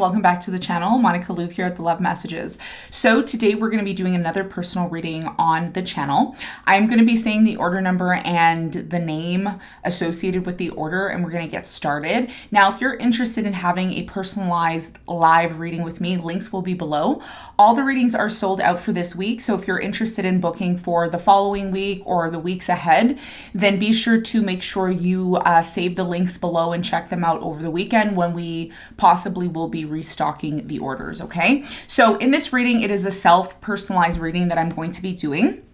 Welcome back to the channel. Monica Luve here at the Love Messages. So today we're going to be doing another personal reading on the channel. I'm going to be saying the order number and the name associated with the order, and we're going to get started. Now, if you're interested in having a personalized live reading with me, links will be below. All the readings are sold out for this week, so if you're interested in booking for the following week or the weeks ahead, then be sure to make sure you save the links below and check them out over the weekend when we possibly will be restocking the orders, okay? So in this reading, it is a self-personalized reading that I'm going to be doing.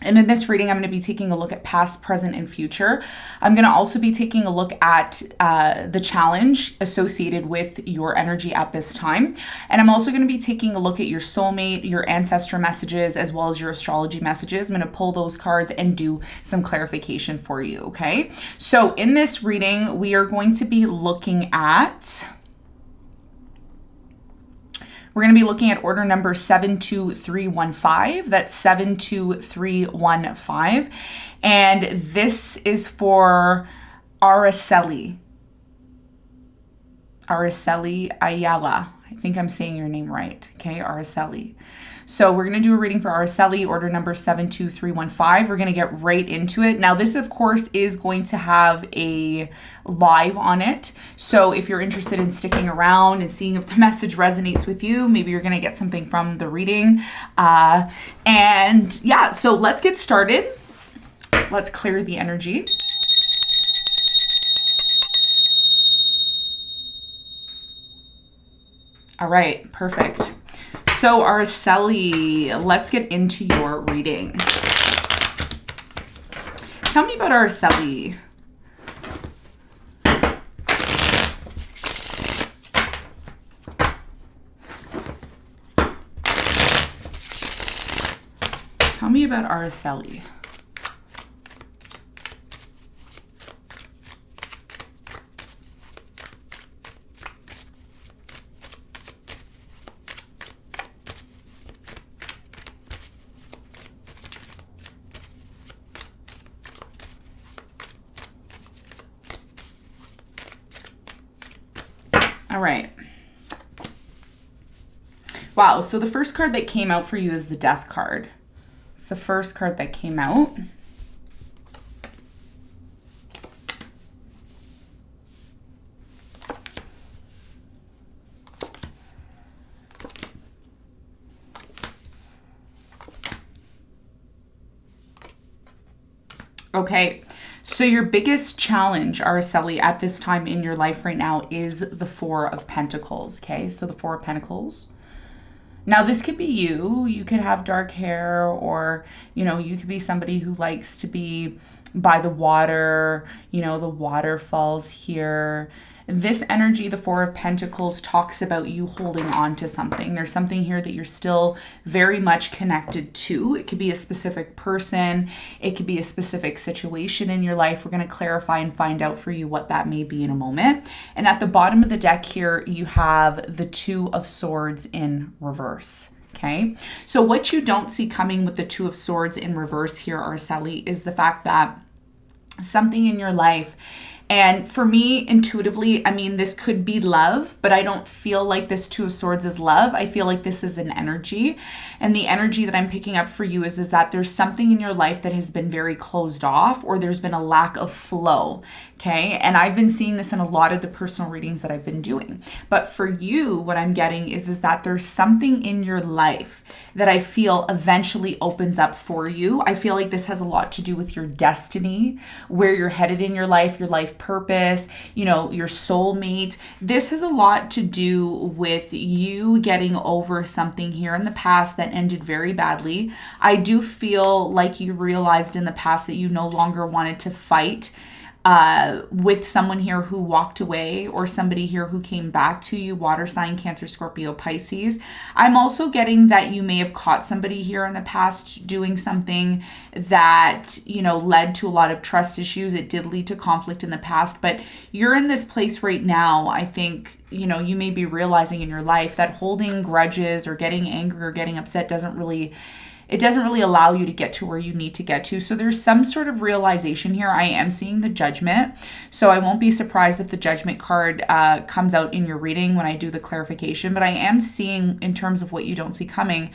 And in this reading, I'm going to be taking a look at past, present, and future. I'm going to also be taking a look at the challenge associated with your energy at this time. And I'm also going to be taking a look at your soulmate, your ancestral messages, as well as your astrology messages. I'm going to pull those cards and do some clarification for you, okay? So in this reading, we are going to be looking at... We're going to be looking at order number 72315. That's 72315. And this is for Araceli. Araceli Ayala. I think I'm saying your name right. Okay, Araceli. So we're going to do a reading for Araceli, order number 72315. We're going to get right into it. Now, this, of course, is going to have a live on it. So if you're interested in sticking around and seeing if the message resonates with you, maybe you're going to get something from the reading. And yeah, so let's get started. Let's clear the energy. All right, perfect. So Araceli, let's get into your reading. Tell me about Araceli. Tell me about Araceli. All right. Wow, so the first card that came out for you is the Death card. It's the first card that came out. Okay. So your biggest challenge, Araceli, at this time in your life right now is the Four of Pentacles, okay? So the Four of Pentacles. Now, this could be you. You could have dark hair, or, you know, you could be somebody who likes to be by the water, you know, the waterfalls here. This energy, the Four of Pentacles, talks about you holding on to something. There's something here that you're still very much connected to. It could be a specific person. It could be a specific situation in your life. We're going to clarify and find out for you what that may be in a moment. And at the bottom of the deck here, you have the Two of Swords in reverse. Okay, so what you don't see coming with the Two of Swords in reverse here, Araceli, is the fact that something in your life, and for me, intuitively, I mean, this could be love, but I don't feel like this Two of Swords is love. I feel like this is an energy. And the energy that I'm picking up for you is that there's something in your life that has been very closed off, or there's been a lack of flow. Okay. And I've been seeing this in a lot of the personal readings that I've been doing. But for you, what I'm getting is that there's something in your life that I feel eventually opens up for you. I feel like this has a lot to do with your destiny, where you're headed in your life purpose, you know, your soulmate. This has a lot to do with you getting over something here in the past that ended very badly. I do feel like you realized in the past that you no longer wanted to fight with someone here who walked away, or somebody here who came back to you, water sign, Cancer, Scorpio, Pisces. I'm also getting that you may have caught somebody here in the past doing something that, you know, led to a lot of trust issues. It did lead to conflict in the past, but you're in this place right now. I think, you know, you may be realizing in your life that holding grudges or getting angry or getting upset doesn't really it doesn't really allow you to get to where you need to get to. So there's some sort of realization here. I am seeing the Judgment. So I won't be surprised if the Judgment card comes out in your reading when I do the clarification. But I am seeing, in terms of what you don't see coming,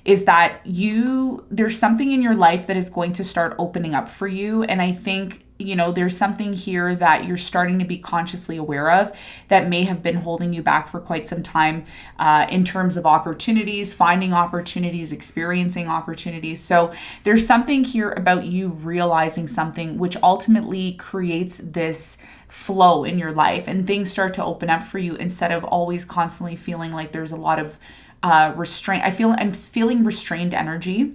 is that there's something in your life that is going to start opening up for you. And I think, you know, there's something here that you're starting to be consciously aware of that may have been holding you back for quite some time in terms of opportunities, finding opportunities, experiencing opportunities. So there's something here about you realizing something which ultimately creates this flow in your life, and things start to open up for you instead of always constantly feeling like there's a lot of restraint. I'm feeling restrained energy,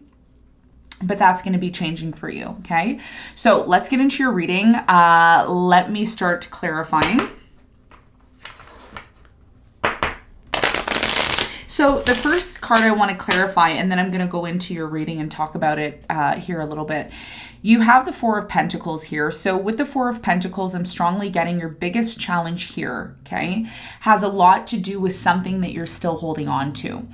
but that's going to be changing for you. Okay. So let's get into your reading. Let me start clarifying. So the first card I want to clarify, and then I'm going to go into your reading and talk about it here a little bit. You have the Four of Pentacles here. So with the Four of Pentacles, I'm strongly getting your biggest challenge here, okay, has a lot to do with something that you're still holding on to.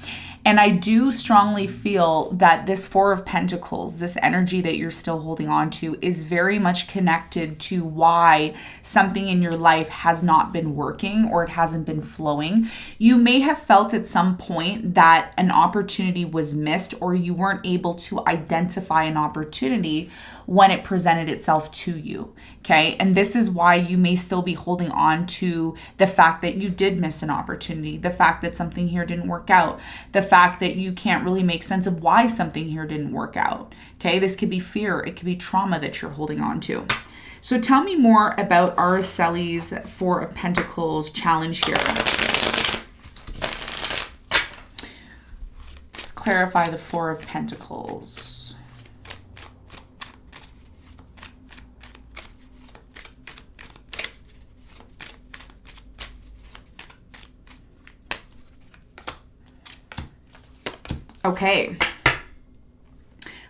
And I do strongly feel that this Four of Pentacles, this energy that you're still holding on to, is very much connected to why something in your life has not been working or it hasn't been flowing. You may have felt at some point that an opportunity was missed, or you weren't able to identify an opportunity when it presented itself to you, okay? And this is why you may still be holding on to the fact that you did miss an opportunity, the fact that something here didn't work out, the fact that you can't really make sense of why something here didn't work out, okay? This could be fear, it could be trauma that you're holding on to. So tell me more about Araceli's Four of Pentacles challenge here. Let's clarify the Four of Pentacles. Okay,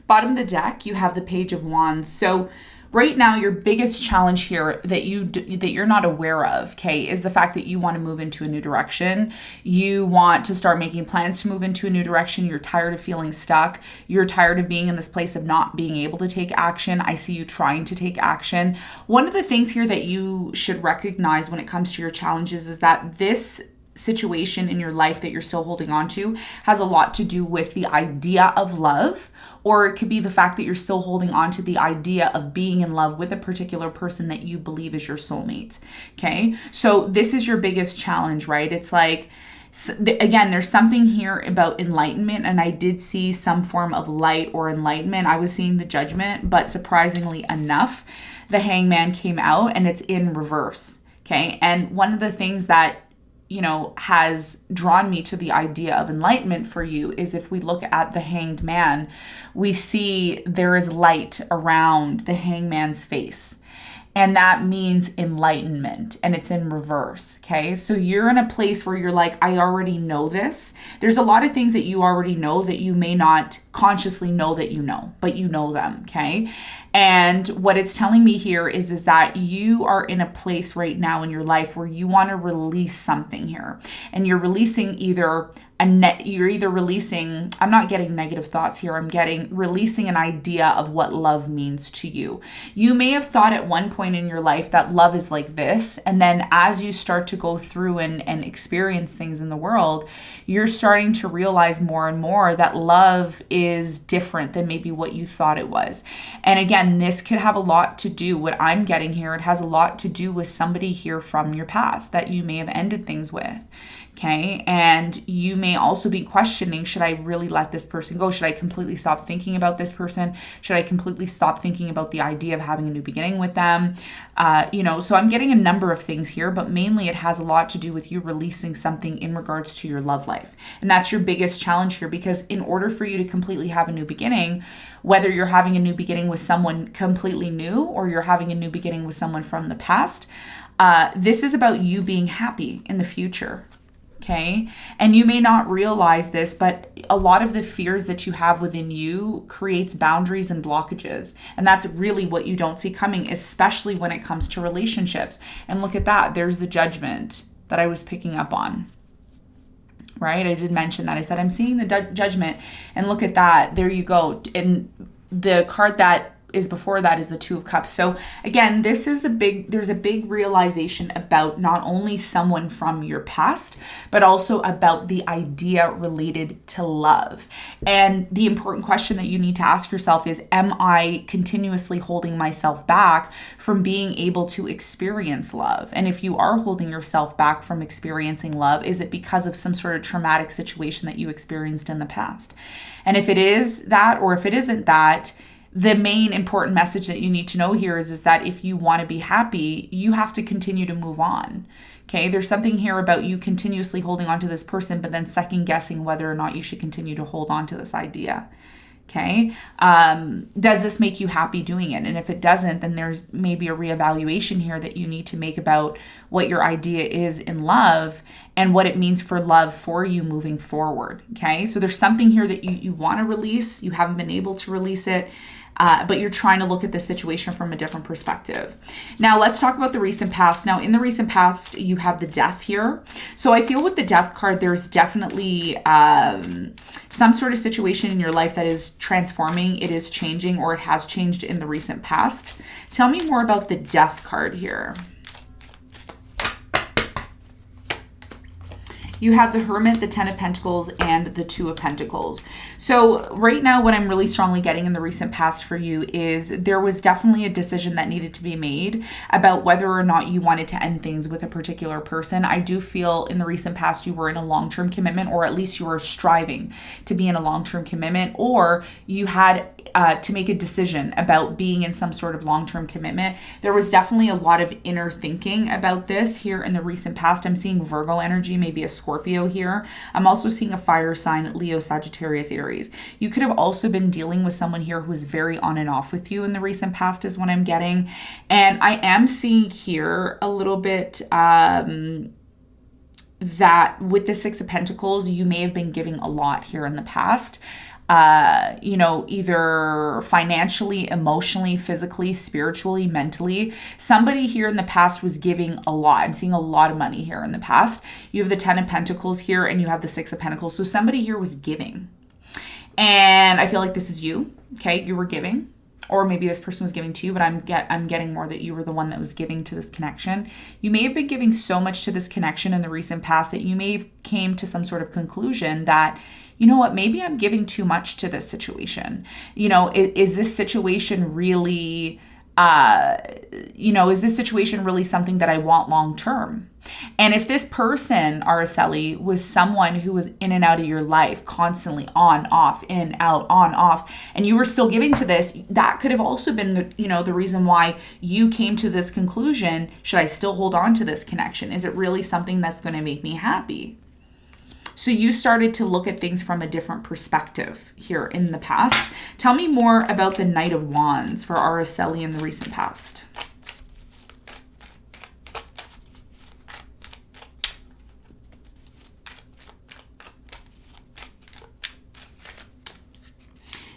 bottom of the deck, you have the Page of Wands. So right now, your biggest challenge here that you're not aware of, okay, is the fact that you want to move into a new direction. You want to start making plans to move into a new direction. You're tired of feeling stuck. You're tired of being in this place of not being able to take action. I see you trying to take action. One of the things here that you should recognize when it comes to your challenges is that this situation in your life that you're still holding on to has a lot to do with the idea of love, or it could be the fact that you're still holding on to the idea of being in love with a particular person that you believe is your soulmate. Okay, so this is your biggest challenge, right? It's like, again, there's something here about enlightenment, and I did see some form of light or enlightenment. I was seeing the Judgment, but surprisingly enough, the Hangman came out and it's in reverse. Okay, and one of the things that has drawn me to the idea of enlightenment for you is if we look at the Hanged Man, we see there is light around the Hangman's face. And that means enlightenment, and it's in reverse, okay? So you're in a place where you're like, I already know this. There's a lot of things that you already know that you may not consciously know that you know, but you know them, okay? And what it's telling me here is that you are in a place right now in your life where you want to release something here. And you're releasing you're either releasing, I'm not getting negative thoughts here, I'm getting releasing an idea of what love means to you. You may have thought at one point in your life that love is like this, and then as you start to go through and experience things in the world, you're starting to realize more and more that love is different than maybe what you thought it was. And again, this could have a lot to do, what I'm getting here, it has a lot to do with somebody here from your past that you may have ended things with. Okay, and you may also be questioning, should I really let this person go? Should I completely stop thinking about this person? Should I completely stop thinking about the idea of having a new beginning with them? So I'm getting a number of things here, but mainly it has a lot to do with you releasing something in regards to your love life. And that's your biggest challenge here, because in order for you to completely have a new beginning, whether you're having a new beginning with someone completely new or you're having a new beginning with someone from the past, this is about you being happy in the future. Okay. And you may not realize this, but a lot of the fears that you have within you creates boundaries and blockages. And that's really what you don't see coming, especially when it comes to relationships. And look at that. There's the Judgment that I was picking up on, right? I did mention that. I said, I'm seeing the Judgment, and look at that. There you go. And the card that is before that is the Two of Cups. So again, there's a big realization about not only someone from your past, but also about the idea related to love. And the important question that you need to ask yourself is, am I continuously holding myself back from being able to experience love? And if you are holding yourself back from experiencing love, is it because of some sort of traumatic situation that you experienced in the past? And if it is that, or if it isn't that, the main important message that you need to know here is that if you want to be happy, you have to continue to move on. Okay, there's something here about you continuously holding on to this person, but then second guessing whether or not you should continue to hold on to this idea. Okay, does this make you happy doing it? And if it doesn't, then there's maybe a reevaluation here that you need to make about what your idea is in love and what it means for love for you moving forward. Okay, so there's something here that you want to release, you haven't been able to release it. But you're trying to look at the situation from a different perspective. Now, let's talk about the recent past. Now, in the recent past, you have the Death here. So I feel with the Death card, there's definitely some sort of situation in your life that is transforming, it is changing, or it has changed in the recent past. Tell me more about the Death card here. You have the Hermit, the Ten of Pentacles, and the Two of Pentacles. So right now, what I'm really strongly getting in the recent past for you is there was definitely a decision that needed to be made about whether or not you wanted to end things with a particular person. I do feel in the recent past you were in a long-term commitment, or at least you were striving to be in a long-term commitment, or you had to make a decision about being in some sort of long-term commitment. There was definitely a lot of inner thinking about this here in the recent past. I'm seeing Virgo energy, maybe a Scorpio here. I'm also seeing a fire sign, Leo, Sagittarius, Aries. You could have also been dealing with someone here who was very on and off with you in the recent past is what I'm getting. And I am seeing here a little bit that with the Six of Pentacles, you may have been giving a lot here in the past. Either financially, emotionally, physically, spiritually, mentally. Somebody here in the past was giving a lot. I'm seeing a lot of money here in the past. You have the Ten of Pentacles here and you have the Six of Pentacles. So somebody here was giving. And I feel like this is you. Okay, you were giving. Or maybe this person was giving to you, but I'm getting more that you were the one that was giving to this connection. You may have been giving so much to this connection in the recent past that you may have came to some sort of conclusion that, you know what, maybe I'm giving too much to this situation. Is this situation really, is this situation really something that I want long term? And if this person, Araceli, was someone who was in and out of your life, constantly on, off, in, out, on, off, and you were still giving to this, that could have also been the reason why you came to this conclusion. Should I still hold on to this connection? Is it really something that's going to make me happy? So you started to look at things from a different perspective here in the past. Tell me more about the Knight of Wands for Araceli in the recent past.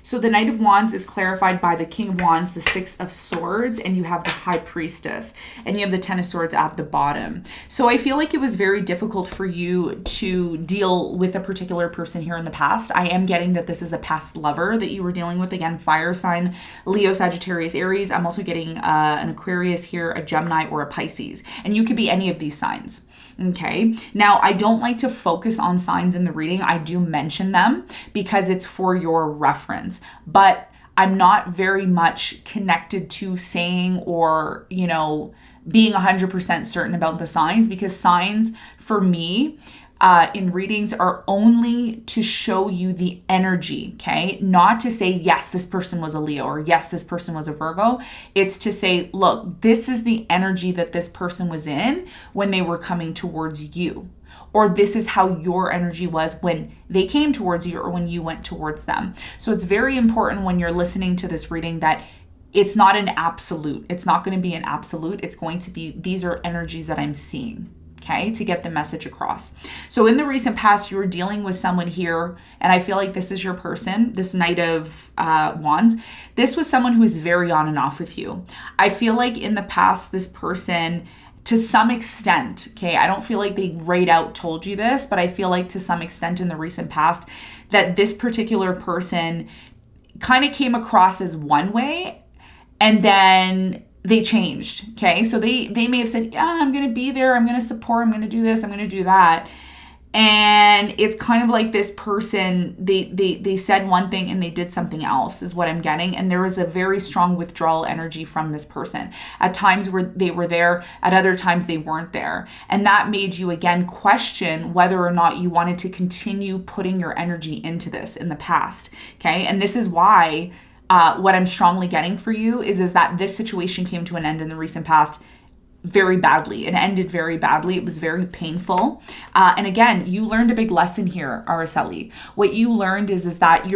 So the Knight of Wands is clarified by the King of Wands, the Six of Swords, and you have the High Priestess, and you have the Ten of Swords at the bottom. So I feel like it was very difficult for you to deal with a particular person here in the past. I am getting that this is a past lover that you were dealing with. Again, fire sign, Leo, Sagittarius, Aries. I'm also getting an Aquarius here, a Gemini, or a Pisces. And you could be any of these signs. Okay, now I don't like to focus on signs in the reading. I do mention them because it's for your reference, but I'm not very much connected to saying or, being 100% certain about the signs, because signs for me in readings are only to show you the energy, okay? Not to say, yes, this person was a Leo, or yes, this person was a Virgo. It's to say, look, this is the energy that this person was in when they were coming towards you. Or this is how your energy was when they came towards you or when you went towards them. So it's very important when you're listening to this reading that it's not an absolute. It's not going to be an absolute. It's going to be, these are energies that I'm seeing. Okay, to get the message across. So in the recent past, you were dealing with someone here, and I feel like this is your person, this Knight of Wands. This was someone who is very on and off with you. I feel like in the past, this person to some extent, okay, I don't feel like they right out told you this, but I feel like to some extent in the recent past that this particular person kind of came across as one way and then they changed, okay? So they may have said, yeah, I'm going to be there, I'm going to support, I'm going to do this, I'm going to do that. And it's kind of like this person, they said one thing and they did something else is what I'm getting. And there was a very strong withdrawal energy from this person. At times where they were there, at other times they weren't there. And that made you again question whether or not you wanted to continue putting your energy into this in the past. Okay. And this is why what I'm strongly getting for you is that this situation came to an end in the recent past very badly. It ended very badly. It was very painful. And again, you learned a big lesson here, Araceli. What you learned is that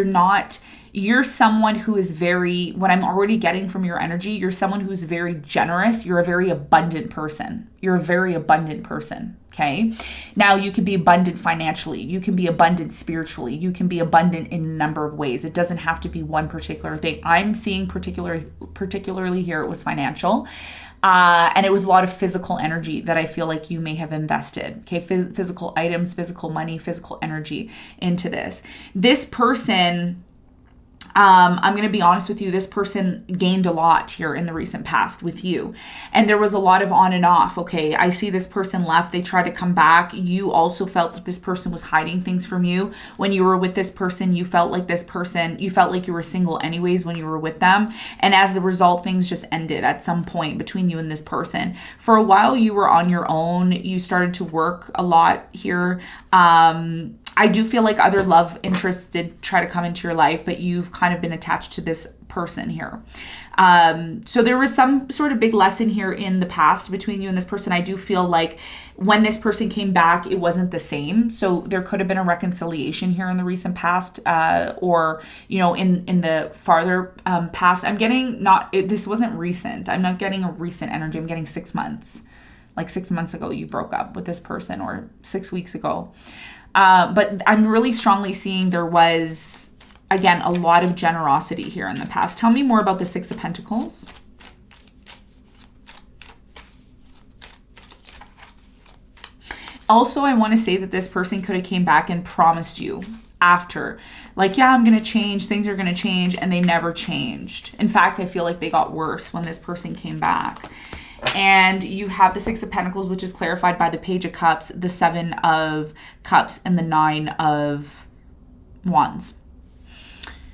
you're someone who is very, what I'm already getting from your energy, you're someone who's very generous. You're a very abundant person. You're a very abundant person. Okay. Now you can be abundant financially. You can be abundant spiritually. You can be abundant in a number of ways. It doesn't have to be one particular thing. I'm seeing particularly here, it was financial. And it was a lot of physical energy that I feel like you may have invested. Okay. Physical items, physical money, physical energy into this. This person, I'm going to be honest with you, this person gained a lot here in the recent past with you. And there was a lot of on and off. Okay. I see this person left. They tried to come back. You also felt that this person was hiding things from you. When you were with this person, you felt like you were single anyways when you were with them. And as a result, things just ended at some point between you and this person. For a while, you were on your own. You started to work a lot here. I do feel like other love interests did try to come into your life, but you've kind of been attached to this person here. So there was some sort of big lesson here in the past between you and this person. I do feel like when this person came back, it wasn't the same. So there could have been a reconciliation here in the recent past, or, in the farther past. I'm getting this wasn't recent. I'm not getting a recent energy. I'm getting 6 months. Like 6 months ago, you broke up with this person, or 6 weeks ago. But I'm really strongly seeing there was, again, a lot of generosity here in the past. Tell me more about the Six of Pentacles. Also, I want to say that this person could have came back and promised you after, like, yeah, I'm going to change, things are going to change, and they never changed. In fact, I feel like they got worse when this person came back. And you have the Six of Pentacles, which is clarified by the Page of Cups, the Seven of Cups, and the Nine of Wands.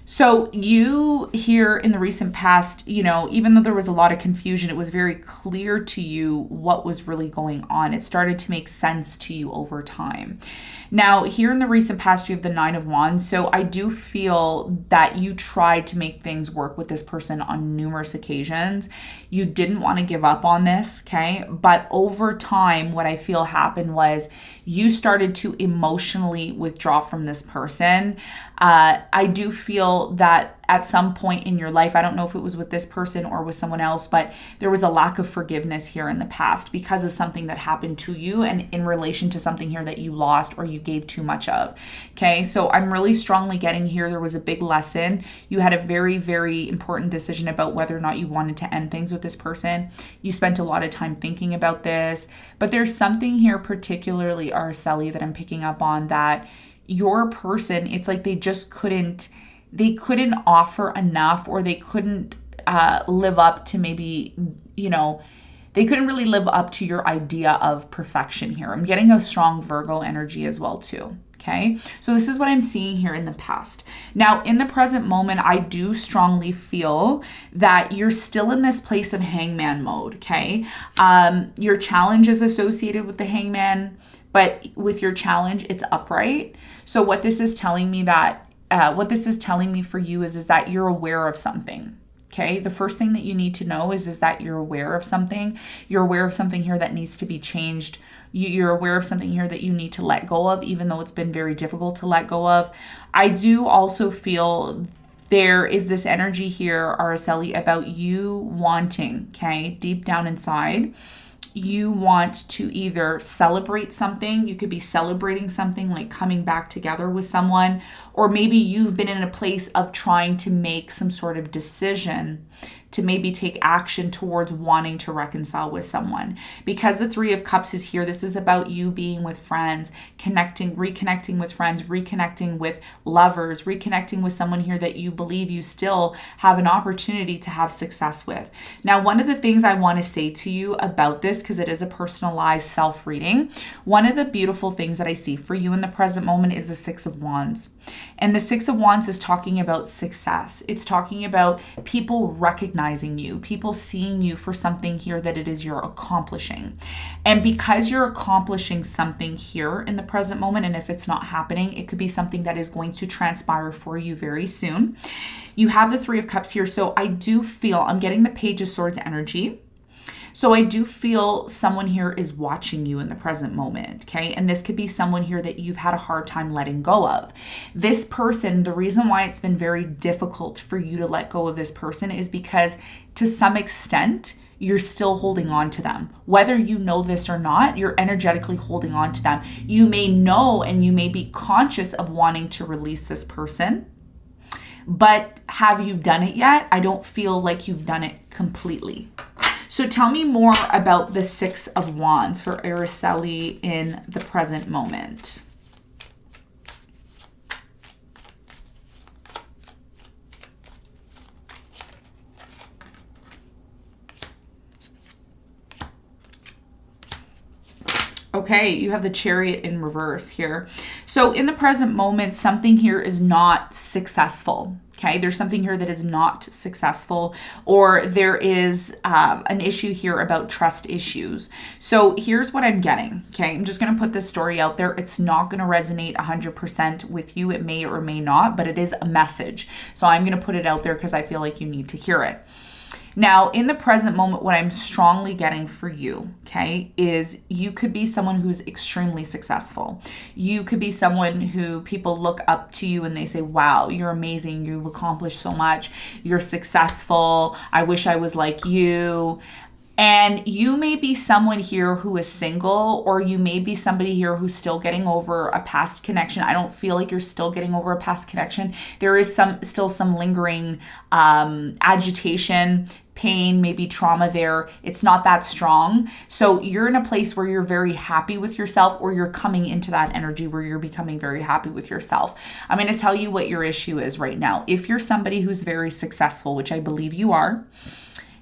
So you here in the recent past, even though there was a lot of confusion, it was very clear to you what was really going on. It started to make sense to you over time. Now, here in the recent past, you have the Nine of Wands. So I do feel that you tried to make things work with this person on numerous occasions. You didn't want to give up on this, okay? But over time, what I feel happened was you started to emotionally withdraw from this person. I do feel that at some point in your life, I don't know if it was with this person or with someone else, but there was a lack of forgiveness here in the past because of something that happened to you and in relation to something here that you lost or you gave too much of. Okay, so I'm really strongly getting here there was a big lesson. You had a very, very important decision about whether or not you wanted to end things with this person. You spent a lot of time thinking about this, but there's something here particularly, Araceli, that I'm picking up on, that your person, it's like they couldn't offer enough, or they couldn't live up to maybe, they couldn't really live up to your idea of perfection here. I'm getting a strong Virgo energy as well too. Okay, so this is what I'm seeing here in the past. Now, in the present moment, I do strongly feel that you're still in this place of hangman mode, okay? Your challenge is associated with the hangman, but with your challenge, it's upright. So what this is telling me for you is that you're aware of something. Okay, the first thing that you need to know is that you're aware of something. You're aware of something here that needs to be changed. You're aware of something here that you need to let go of, even though it's been very difficult to let go of. I do also feel there is this energy here, Araceli, about you wanting, okay, deep down inside, you want to either celebrate something. You could be celebrating something like coming back together with someone, or maybe you've been in a place of trying to make some sort of decision to maybe take action towards wanting to reconcile with someone. Because the Three of Cups is here, this is about you being with friends, reconnecting with friends, reconnecting with lovers, reconnecting with someone here that you believe you still have an opportunity to have success with. Now, one of the things I want to say to you about this, because it is a personalized self-reading, one of the beautiful things that I see for you in the present moment is the Six of Wands. And the Six of Wands is talking about success. It's talking about people recognizing you, people seeing you for something here that it is you're accomplishing. And because you're accomplishing something here in the present moment, and if it's not happening, it could be something that is going to transpire for you very soon. You have the Three of Cups here. So I do feel, I'm getting the Page of Swords energy. So I do feel someone here is watching you in the present moment, okay? And this could be someone here that you've had a hard time letting go of. This person, the reason why it's been very difficult for you to let go of this person is because to some extent, you're still holding on to them. Whether you know this or not, you're energetically holding on to them. You may know and you may be conscious of wanting to release this person, but have you done it yet? I don't feel like you've done it completely. So tell me more about the Six of Wands for Araceli in the present moment. Okay, you have the Chariot in reverse here. So in the present moment, something here is not successful. Okay, there's something here that is not successful, or there is an issue here about trust issues. So here's what I'm getting. Okay, I'm just going to put this story out there. It's not going to resonate 100% with you. It may or may not, but it is a message. So I'm going to put it out there because I feel like you need to hear it. Now, in the present moment, what I'm strongly getting for you, okay, is you could be someone who's extremely successful. You could be someone who people look up to you and they say, wow, you're amazing. You've accomplished so much. You're successful. I wish I was like you. And you may be someone here who is single, or you may be somebody here who's still getting over a past connection. I don't feel like you're still getting over a past connection. There is still some lingering agitation, pain, maybe trauma there. It's not that strong. So you're in a place where you're very happy with yourself, or you're coming into that energy where you're becoming very happy with yourself. I'm going to tell you what your issue is right now. If you're somebody who's very successful, which I believe you are,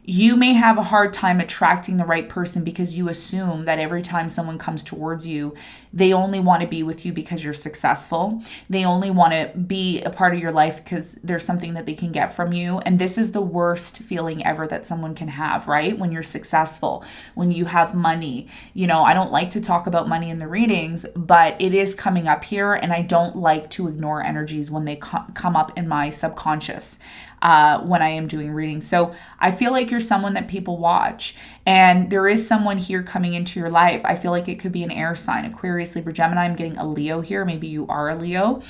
you may have a hard time attracting the right person because you assume that every time someone comes towards you, they only want to be with you because you're successful. They only want to be a part of your life because there's something that they can get from you. And this is the worst feeling ever that someone can have, right? When you're successful, when you have money. You know, I don't like to talk about money in the readings, but it is coming up here, and I don't like to ignore energies when they come up in my subconscious. When I am doing readings. So I feel like you're someone that people watch, and there is someone here coming into your life. I feel like it could be an air sign, Aquarius, Libra, Gemini. I'm getting a Leo here. Maybe you are a Leo,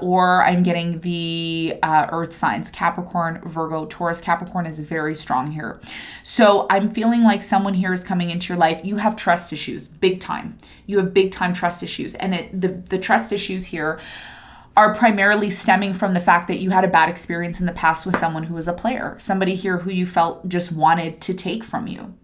or I'm getting the earth signs, Capricorn, Virgo, Taurus. Capricorn is very strong here. So I'm feeling like someone here is coming into your life. You have trust issues, big time. You have big time trust issues. And the trust issues here are primarily stemming from the fact that you had a bad experience in the past with someone who was a player, somebody here who you felt just wanted to take from you.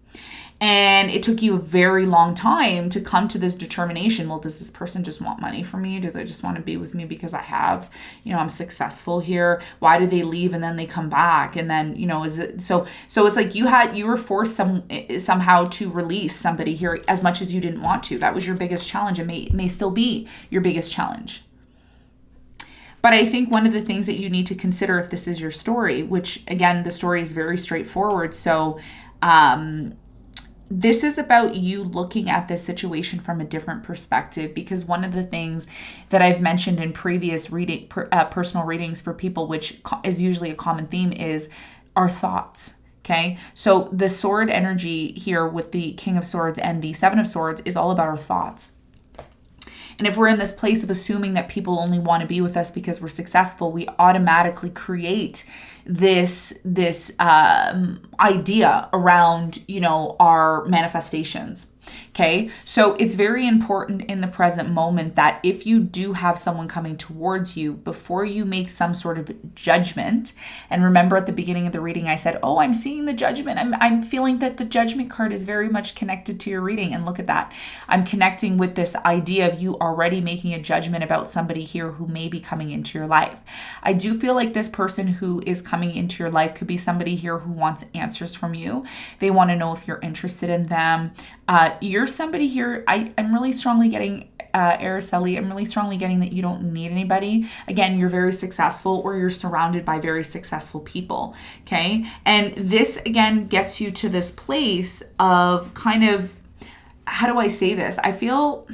And it took you a very long time to come to this determination. Well, does this person just want money from me? Do they just want to be with me because I have, I'm successful here? Why do they leave and then they come back? And then, is it so it's like you were forced somehow to release somebody here as much as you didn't want to. That was your biggest challenge. It may still be your biggest challenge. But I think one of the things that you need to consider if this is your story, which again, the story is very straightforward. So this is about you looking at this situation from a different perspective, because one of the things that I've mentioned in previous personal readings for people, which is usually a common theme, is our thoughts. Okay, so the sword energy here with the King of Swords and the Seven of Swords is all about our thoughts. And if we're in this place of assuming that people only want to be with us because we're successful, we automatically create this idea around, our manifestations. Okay, so it's very important in the present moment that if you do have someone coming towards you, before you make some sort of judgment, and remember at the beginning of the reading, I said, oh, I'm seeing the judgment. I'm feeling that the judgment card is very much connected to your reading. And look at that. I'm connecting with this idea of you already making a judgment about somebody here who may be coming into your life. I do feel like this person who is coming into your life could be somebody here who wants answers from you. They want to know if you're interested in them. You're somebody here, I'm really strongly getting, Araceli, I'm really strongly getting that you don't need anybody. Again, you're very successful, or you're surrounded by very successful people, okay? And this, again, gets you to this place of kind of, how do I say this? I feel...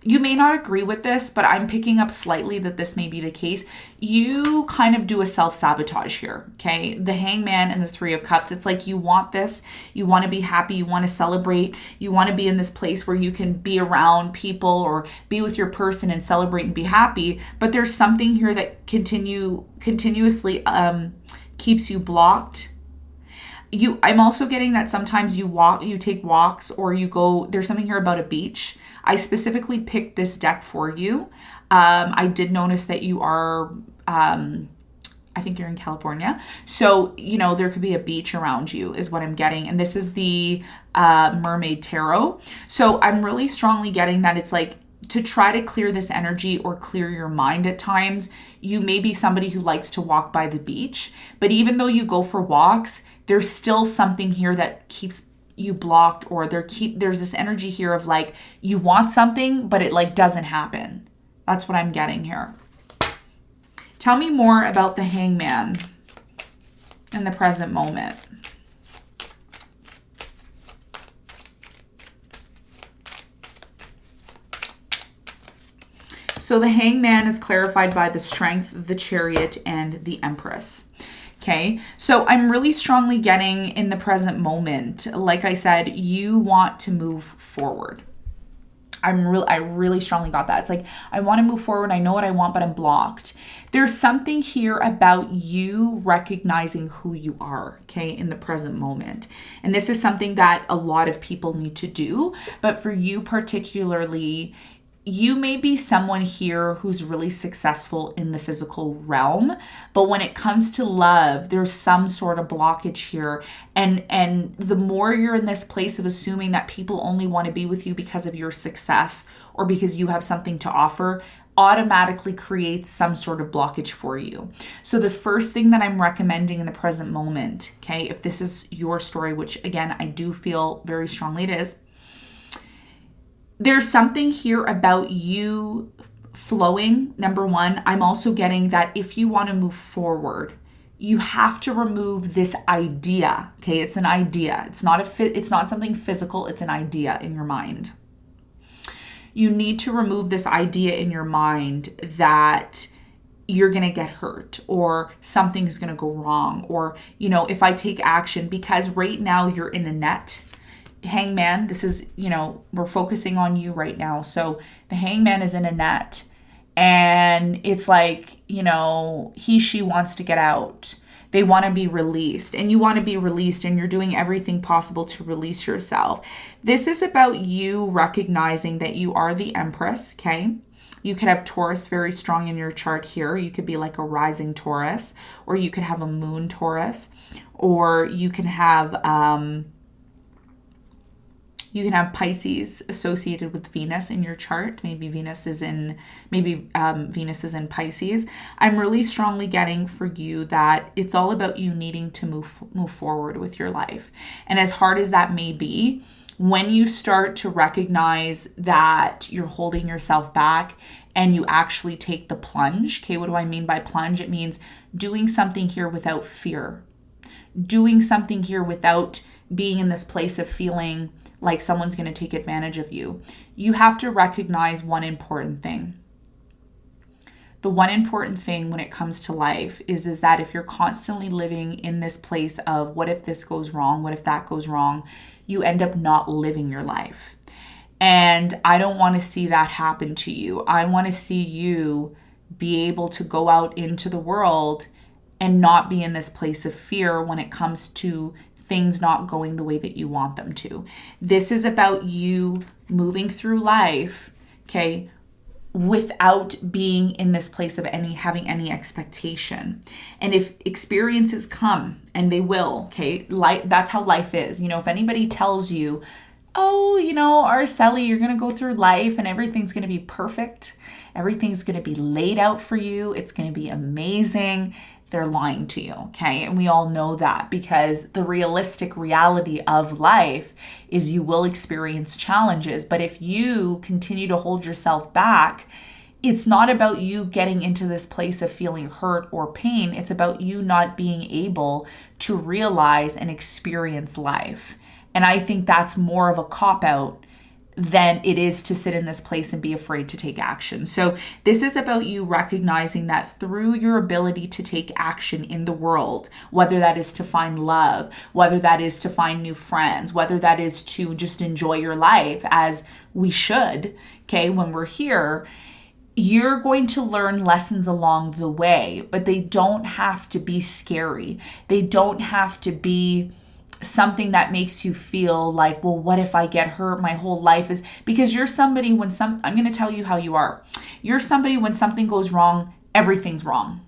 You may not agree with this, but I'm picking up slightly that this may be the case. You kind of do a self-sabotage here, okay? The Hangman and the Three of Cups, it's like you want this, you want to be happy, you want to celebrate, you want to be in this place where you can be around people or be with your person and celebrate and be happy, but there's something here that continuously keeps you blocked. I'm also getting that sometimes you take walks, or you go, there's something here about a beach. I specifically picked this deck for you. I did notice that you are, I think you're in California. So, there could be a beach around you is what I'm getting. And this is the Mermaid Tarot. So I'm really strongly getting that it's like, to try to clear this energy or clear your mind at times, you may be somebody who likes to walk by the beach, but even though you go for walks, there's still something here that keeps you blocked, or there's this energy here of like, you want something, but it like doesn't happen. That's what I'm getting here. Tell me more about the Hangman in the present moment. So the Hangman is clarified by the Strength, the Chariot, and the Empress. Okay, so I'm really strongly getting in the present moment, like I said, you want to move forward. I really strongly got that. It's like, I want to move forward. I know what I want, but I'm blocked. There's something here about you recognizing who you are, okay, in the present moment. And this is something that a lot of people need to do, but for you particularly, you may be someone here who's really successful in the physical realm, but when it comes to love, there's some sort of blockage here. And the more you're in this place of assuming that people only want to be with you because of your success or because you have something to offer, automatically creates some sort of blockage for you. So the first thing that I'm recommending in the present moment, okay, if this is your story, which again, I do feel very strongly it is, there's something here about you flowing. Number one, I'm also getting that if you want to move forward, you have to remove this idea. Okay, it's an idea. It's not something physical. It's an idea in your mind. You need to remove this idea in your mind that you're going to get hurt or something's going to go wrong, or if I take action, because right now you're in a net. Hangman, this is, we're focusing on you right now. So the Hangman is in a net, and it's like, she wants to get out. They want to be released, and you want to be released, and you're doing everything possible to release yourself. This is about you recognizing that you are the Empress, okay? You could have Taurus very strong in your chart here. You could be like a rising Taurus, or you could have a moon Taurus, or you can have Pisces associated with Venus in your chart. Maybe Venus is in Pisces. I'm really strongly getting for you that it's all about you needing to move forward with your life. And as hard as that may be, when you start to recognize that you're holding yourself back and you actually take the plunge, okay, what do I mean by plunge? It means doing something here without fear, doing something here without being in this place of feeling like someone's going to take advantage of you. You have to recognize one important thing. The one important thing when it comes to life is that if you're constantly living in this place of what if this goes wrong, what if that goes wrong, you end up not living your life. And I don't want to see that happen to you. I want to see you be able to go out into the world and not be in this place of fear when it comes to things not going the way that you want them to. This is about you moving through life, okay, without being in this place of having any expectation. And if experiences come, and they will, okay, that's how life is. You know, if anybody tells you, oh, you know, Araceli, you're going to go through life and everything's going to be perfect, everything's going to be laid out for you, it's going to be amazing, they're lying to you, okay? And we all know that, because the realistic reality of life is you will experience challenges. But if you continue to hold yourself back, it's not about you getting into this place of feeling hurt or pain. It's about you not being able to realize and experience life. And I think that's more of a cop-out than it is to sit in this place and be afraid to take action. So this is about you recognizing that through your ability to take action in the world, whether that is to find love, whether that is to find new friends, whether that is to just enjoy your life as we should, okay, when we're here, you're going to learn lessons along the way, but they don't have to be scary. They don't have to be something that makes you feel like, well, what if I get hurt? My whole life is, because you're somebody I'm going to tell you how you are. You're somebody when something goes wrong, everything's wrong.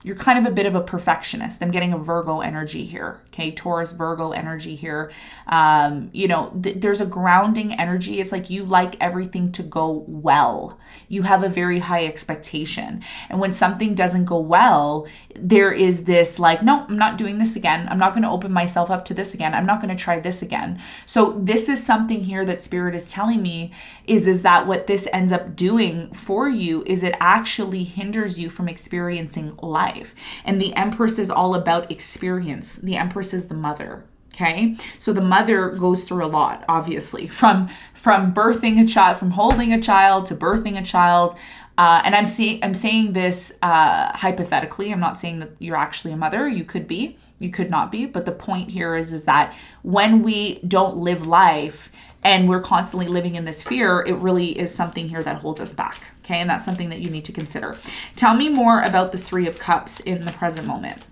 You're kind of a bit of a perfectionist. I'm getting a Virgo energy here. Okay. Taurus, Virgo energy here. There's a grounding energy. It's like you like everything to go well. You have a very high expectation. And when something doesn't go well, there is this like, no, I'm not doing this again. I'm not going to open myself up to this again. I'm not going to try this again. So this is something here that Spirit is telling me is that what this ends up doing for you is it actually hinders you from experiencing life. And the Empress is all about experience. The Empress is the mother. Okay. So the mother goes through a lot, obviously, from birthing a child, from holding a child to birthing a child. And I'm saying this hypothetically. I'm not saying that you're actually a mother. You could be, you could not be. But the point here is that when we don't live life and we're constantly living in this fear, it really is something here that holds us back. Okay. And that's something that you need to consider. Tell me more about the Three of Cups in the present moment.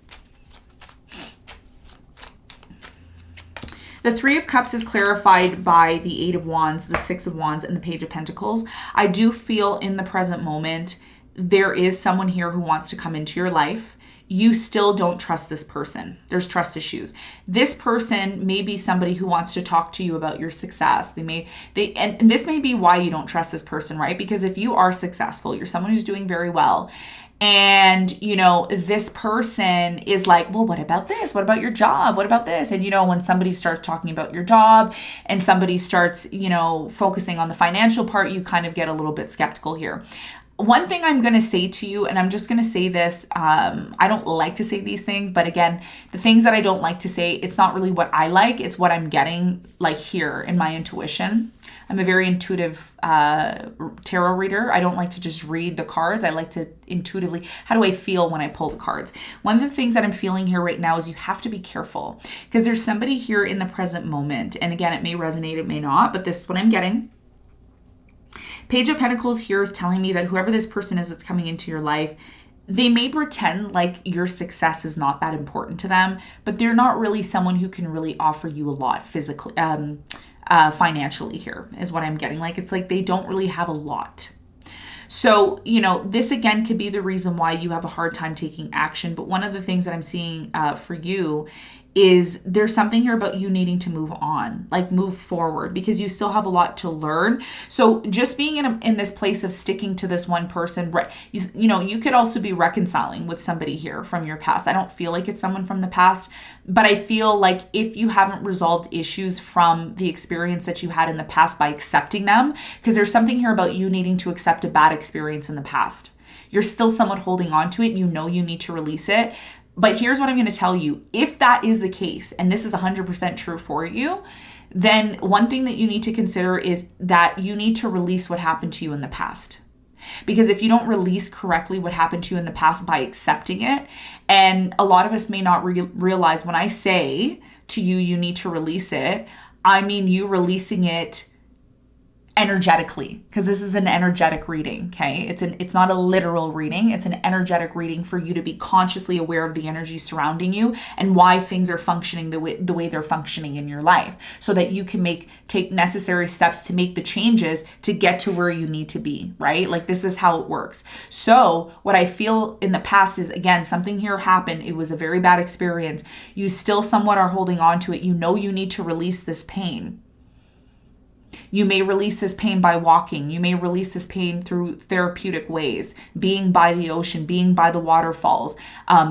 The Three of Cups is clarified by the Eight of Wands, the Six of Wands, and the Page of Pentacles. I do feel in the present moment, there is someone here who wants to come into your life. You still don't trust this person. There's trust issues. This person may be somebody who wants to talk to you about your success. And this may be why you don't trust this person, right? Because if you are successful, you're someone who's doing very well, and, you know, this person is like, well, what about this? What about your job? What about this? And, you know, when somebody starts talking about your job and somebody starts, you know, focusing on the financial part, you kind of get a little bit skeptical here. One thing I'm going to say to you, and I'm just going to say this, I don't like to say these things, but again, the things that I don't like to say, it's not really what I like, it's what I'm getting like here in my intuition. I'm a very intuitive tarot reader. I don't like to just read the cards. I like to intuitively, how do I feel when I pull the cards? One of the things that I'm feeling here right now is you have to be careful, because there's somebody here in the present moment. And again, it may resonate, it may not, but this is what I'm getting. Page of Pentacles here is telling me that whoever this person is that's coming into your life, they may pretend like your success is not that important to them, but they're not really someone who can really offer you a lot physically, financially here is what I'm getting. Like, it's like they don't really have a lot. So, you know, this again could be the reason why you have a hard time taking action. But one of the things that I'm seeing for you is there's something here about you needing to move on, like move forward, because you still have a lot to learn. So just being in this place of sticking to this one person, you know, you could also be reconciling with somebody here from your past. I don't feel like it's someone from the past, but I feel like if you haven't resolved issues from the experience that you had in the past by accepting them, because there's something here about you needing to accept a bad experience in the past. You're still somewhat holding on to it. You know you need to release it. But here's what I'm going to tell you. If that is the case, and this is 100% true for you, then one thing that you need to consider is that you need to release what happened to you in the past. Because if you don't release correctly what happened to you in the past by accepting it, and a lot of us may not realize when I say to you, you need to release it, I mean you releasing it energetically, because this is an energetic reading, okay? It's not a literal reading, it's an energetic reading for you to be consciously aware of the energy surrounding you and why things are functioning the way they're functioning in your life, so that you can take necessary steps to make the changes to get to where you need to be, right? Like, this is how it works. So what I feel in the past is, again, something here happened. It was a very bad experience. You still somewhat are holding on to it. You know you need to release this pain. You may release this pain by walking. You may release this pain through therapeutic ways, being by the ocean, being by the waterfalls,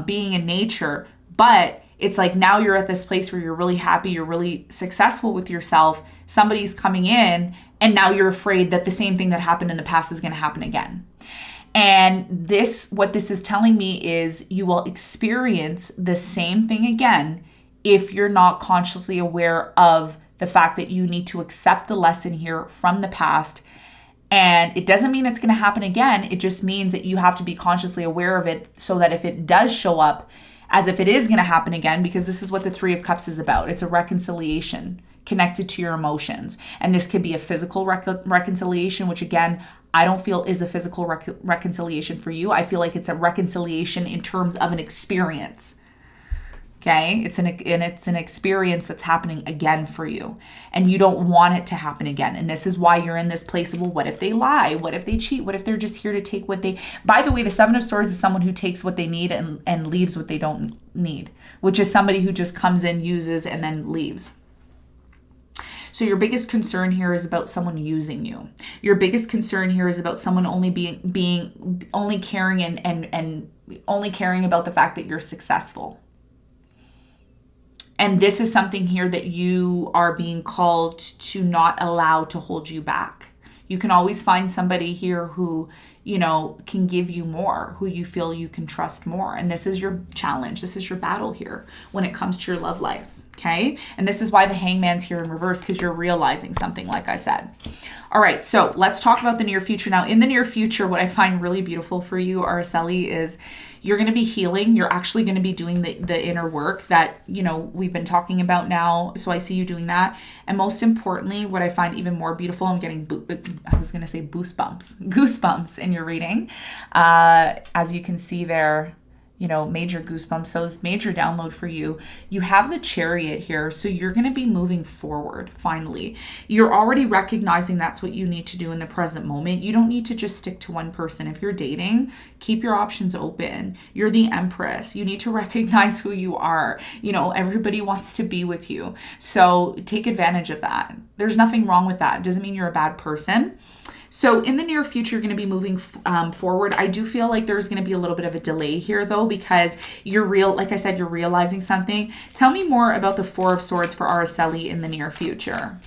being in nature. But it's like now you're at this place where you're really happy, you're really successful with yourself. Somebody's coming in and now you're afraid that the same thing that happened in the past is going to happen again. And what this is telling me is you will experience the same thing again if you're not consciously aware of the fact that you need to accept the lesson here from the past. And it doesn't mean it's going to happen again. It just means that you have to be consciously aware of it so that if it does show up as if it is going to happen again, because this is what the Three of Cups is about. It's a reconciliation connected to your emotions. And this could be a physical reconciliation, which again, I don't feel is a physical reconciliation for you. I feel like it's a reconciliation in terms of an experience. Okay, it's an experience that's happening again for you, and you don't want it to happen again. And this is why you're in this place of, well, what if they lie? What if they cheat? What if they're just here to take what they... By the way, the Seven of Swords is someone who takes what they need and leaves what they don't need, which is somebody who just comes in, uses, and then leaves. So your biggest concern here is about someone using you. Your biggest concern here is about someone only only caring and only caring about the fact that you're successful. And this is something here that you are being called to not allow to hold you back. You can always find somebody here who, can give you more, who you feel you can trust more. And this is your challenge. This is your battle here when it comes to your love life. Okay. And this is why the Hangman's here in reverse, because you're realizing something, like I said. All right. So let's talk about the near future. Now, in the near future, what I find really beautiful for you, Araceli, is you're going to be healing. You're actually going to be doing the inner work that, we've been talking about now. So I see you doing that. And most importantly, what I find even more beautiful, I'm getting, goosebumps in your reading. As you can see there, major goosebumps. So it's major download for you. You have the Chariot here. So you're going to be moving forward. Finally, you're already recognizing that's what you need to do in the present moment. You don't need to just stick to one person. If you're dating, keep your options open. You're the Empress. You need to recognize who you are. Everybody wants to be with you. So take advantage of that. There's nothing wrong with that. It doesn't mean you're a bad person. So in the near future, you're going to be moving forward. I do feel like there's going to be a little bit of a delay here, though, because like I said, you're realizing something. Tell me more about the Four of Swords for Araceli in the near future.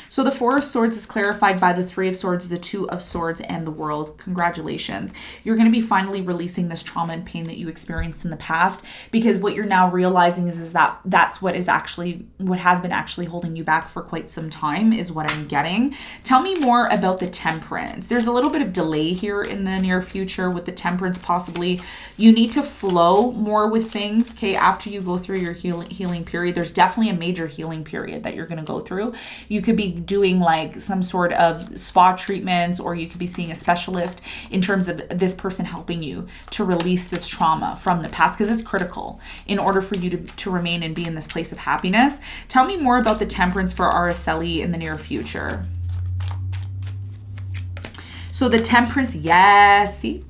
So the Four of Swords is clarified by the Three of Swords, the Two of Swords, and the World. Congratulations. You're going to be finally releasing this trauma and pain that you experienced in the past, because what you're now realizing is that that's what has been actually holding you back for quite some time, is what I'm getting. Tell me more about the Temperance. There's a little bit of delay here in the near future with the Temperance, possibly. You need to flow more with things, okay, after you go through your healing period. There's definitely a major healing period that you're going to go through. You could be doing like some sort of spa treatments, or you could be seeing a specialist in terms of this person helping you to release this trauma from the past, because it's critical in order for you to remain and be in this place of happiness. Tell me more about the Temperance for Araceli in the near future. So the Temperance, yes, see,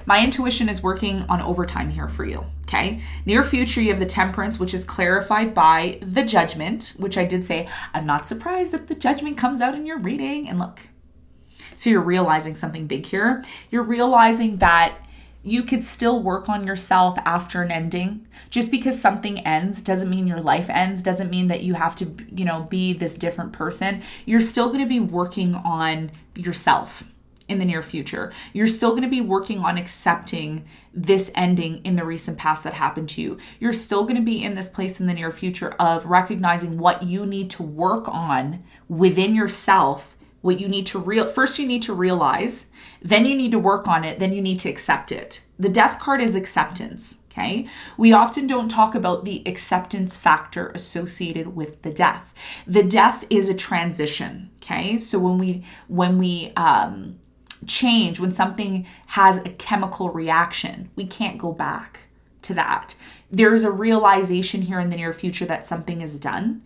my intuition is working on overtime here for you. Okay. Near future, you have the Temperance, which is clarified by the Judgment, which I did say, I'm not surprised if the Judgment comes out in your reading. And look, so you're realizing something big here. You're realizing that you could still work on yourself after an ending. Just because something ends doesn't mean your life ends, doesn't mean that you have to, be this different person. You're still going to be working on yourself in the near future. You're still going to be working on accepting this ending in the recent past that happened to you. You're still going to be in this place in the near future of recognizing what you need to work on within yourself, what you need to first you need to realize, then you need to work on it, then you need to accept it. The Death card is acceptance. Okay. We often don't talk about the acceptance factor associated with the death. The death is a transition. Okay. So when we change, when something has a chemical reaction, we can't go back to that. There's a realization here in the near future that something is done.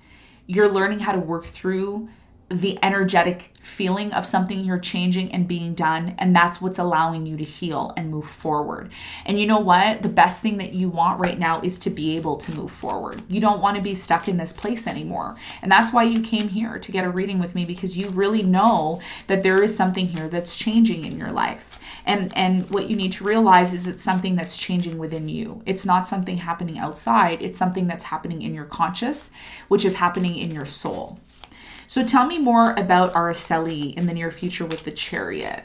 You're learning how to work through the energetic feeling of something you're changing and being done, and that's what's allowing you to heal and move forward. And you know what? The best thing that you want right now is to be able to move forward. You don't want to be stuck in this place anymore. And that's why you came here to get a reading with me, because you really know that there is something here that's changing in your life. And what you need to realize is it's something that's changing within you. It's not something happening outside. It's something that's happening in your conscious, which is happening in your soul. So tell me more about Araceli in the near future with the Chariot.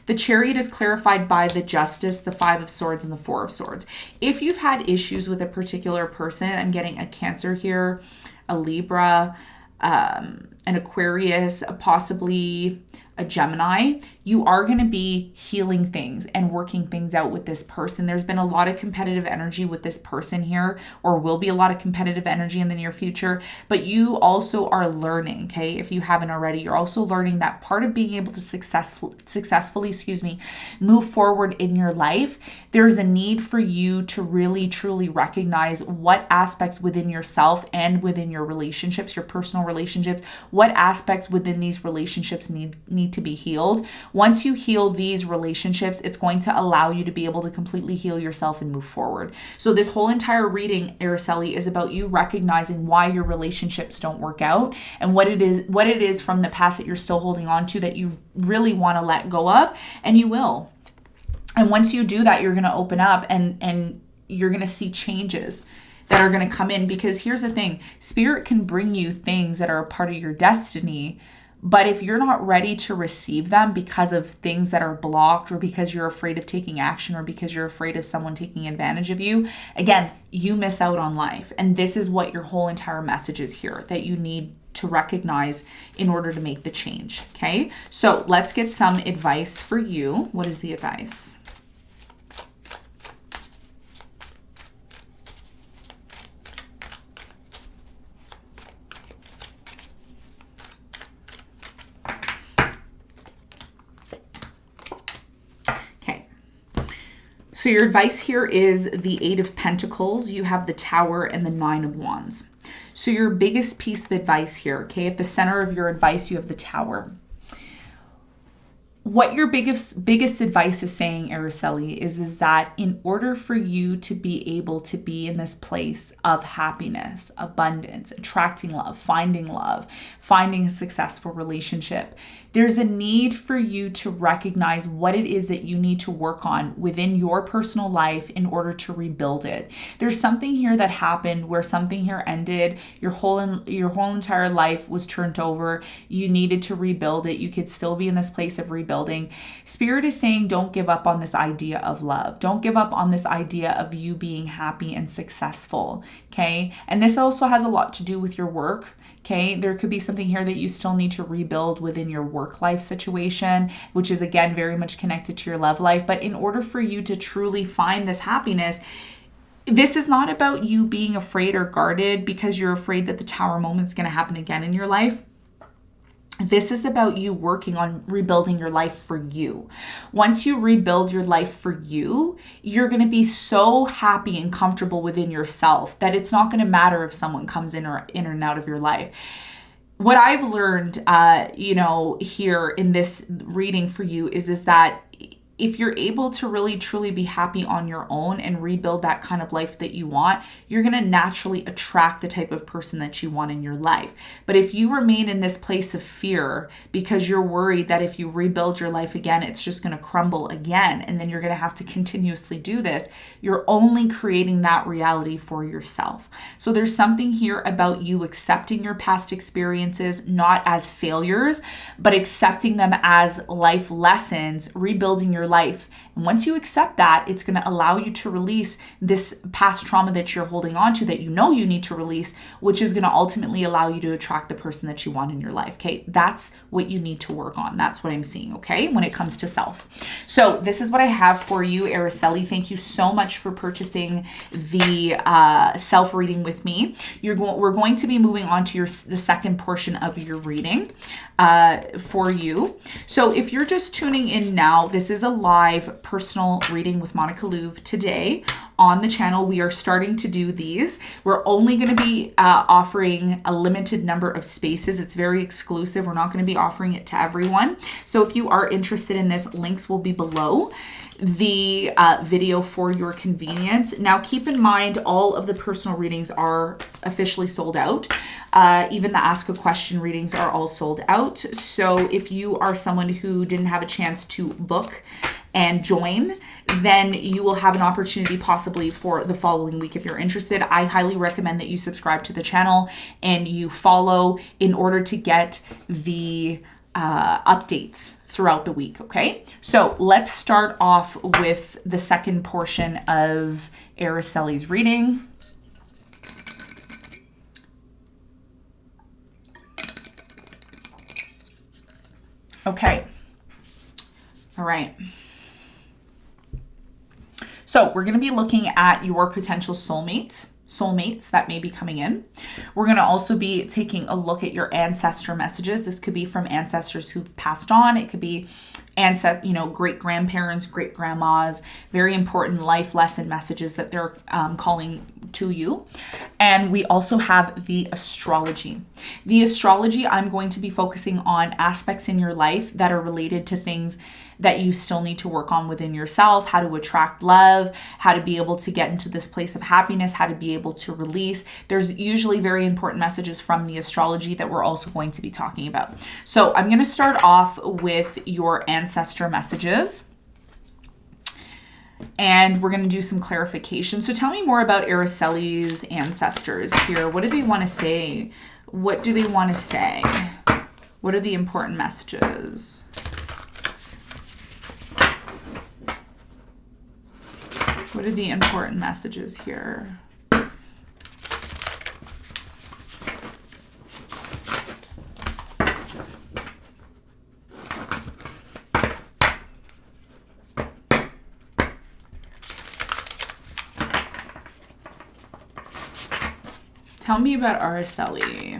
The Chariot is clarified by the Justice, the Five of Swords, and the Four of Swords. If you've had issues with a particular person, I'm getting a Cancer here, a Libra, an Aquarius, possibly a Gemini, you are going to be healing things and working things out with this person. There's been a lot of competitive energy with this person here, or will be a lot of competitive energy in the near future, but you also are learning, okay? If you haven't already, you're also learning that part of being able to successfully, move forward in your life, there's a need for you to really, truly recognize what aspects within yourself and within your relationships, your personal relationships, what aspects within these relationships need to be healed. Once you heal these relationships, it's going to allow you to be able to completely heal yourself and move forward. So this whole entire reading, Araceli, is about you recognizing why your relationships don't work out and what it is from the past that you're still holding on to that you really want to let go of, and you will. And once you do that, you're going to open up and you're going to see changes that are going to come in, because here's the thing, Spirit can bring you things that are a part of your destiny. But if you're not ready to receive them because of things that are blocked, or because you're afraid of taking action, or because you're afraid of someone taking advantage of you, again, you miss out on life. And this is what your whole entire message is here, that you need to recognize in order to make the change. Okay, so let's get some advice for you. What is the advice? So your advice here is the Eight of Pentacles. You have the Tower and the Nine of Wands. So your biggest piece of advice here, okay, at the center of your advice, you have the Tower. What your biggest advice is saying, Araceli, is that in order for you to be able to be in this place of happiness, abundance, attracting love, finding a successful relationship, there's a need for you to recognize what it is that you need to work on within your personal life in order to rebuild it. There's something here that happened where something here ended. Your whole entire life was turned over. You needed to rebuild it. You could still be in this place of rebuilding. Spirit is saying, don't give up on this idea of love. Don't give up on this idea of you being happy and successful. Okay. And this also has a lot to do with your work. Okay, there could be something here that you still need to rebuild within your work life situation, which is again very much connected to your love life. But in order for you to truly find this happiness, this is not about you being afraid or guarded because you're afraid that the Tower moment is going to happen again in your life. This is about you working on rebuilding your life for you. Once you rebuild your life for you, you're going to be so happy and comfortable within yourself that it's not going to matter if someone comes in and out of your life. What I've learned, here in this reading for you is that if you're able to really truly be happy on your own and rebuild that kind of life that you want, you're going to naturally attract the type of person that you want in your life. But if you remain in this place of fear because you're worried that if you rebuild your life again, it's just going to crumble again, and then you're going to have to continuously do this, you're only creating that reality for yourself. So there's something here about you accepting your past experiences, not as failures, but accepting them as life lessons, rebuilding your your life. And once you accept that, it's going to allow you to release this past trauma that you're holding on to, that you know you need to release, which is going to ultimately allow you to attract the person that you want in your life. Okay, that's what you need to work on. That's what I'm seeing, okay, when it comes to self. So this is what I have for you, Araceli. Thank you so much for purchasing the self reading with me. We're going to be moving on to the second portion of your reading for you. So if you're just tuning in now, this is a live personal reading with Monica Luve today on the channel. We are starting to do these. We're only going to be offering a limited number of spaces. It's very exclusive. We're not going to be offering it to everyone. So if you are interested in this, links will be below the video for your convenience. Now keep in mind, all of the personal readings are officially sold out. Even the Ask a Question readings are all sold out. So if you are someone who didn't have a chance to book and join, then you will have an opportunity possibly for the following week if you're interested. I highly recommend that you subscribe to the channel and you follow in order to get the updates throughout the week, okay? So let's start off with the second portion of Araceli's reading. Okay. All right. So we're going to be looking at your potential soulmates that may be coming in. We're going to also be taking a look at your ancestor messages. This could be from ancestors who've passed on. It could be great grandparents, great grandmas, very important life lesson messages that they're calling to you. And we also have the astrology. The astrology, I'm going to be focusing on aspects in your life that are related to things that you still need to work on within yourself, how to attract love, how to be able to get into this place of happiness, how to be able to release. There's usually very important messages from the astrology that we're also going to be talking about. So I'm going to start off with your ancestor messages. And we're going to do some clarification. So tell me more about Araceli's ancestors here. What do they want to say? What do they want to say? What are the important messages? What are the important messages here? Tell me about Araceli.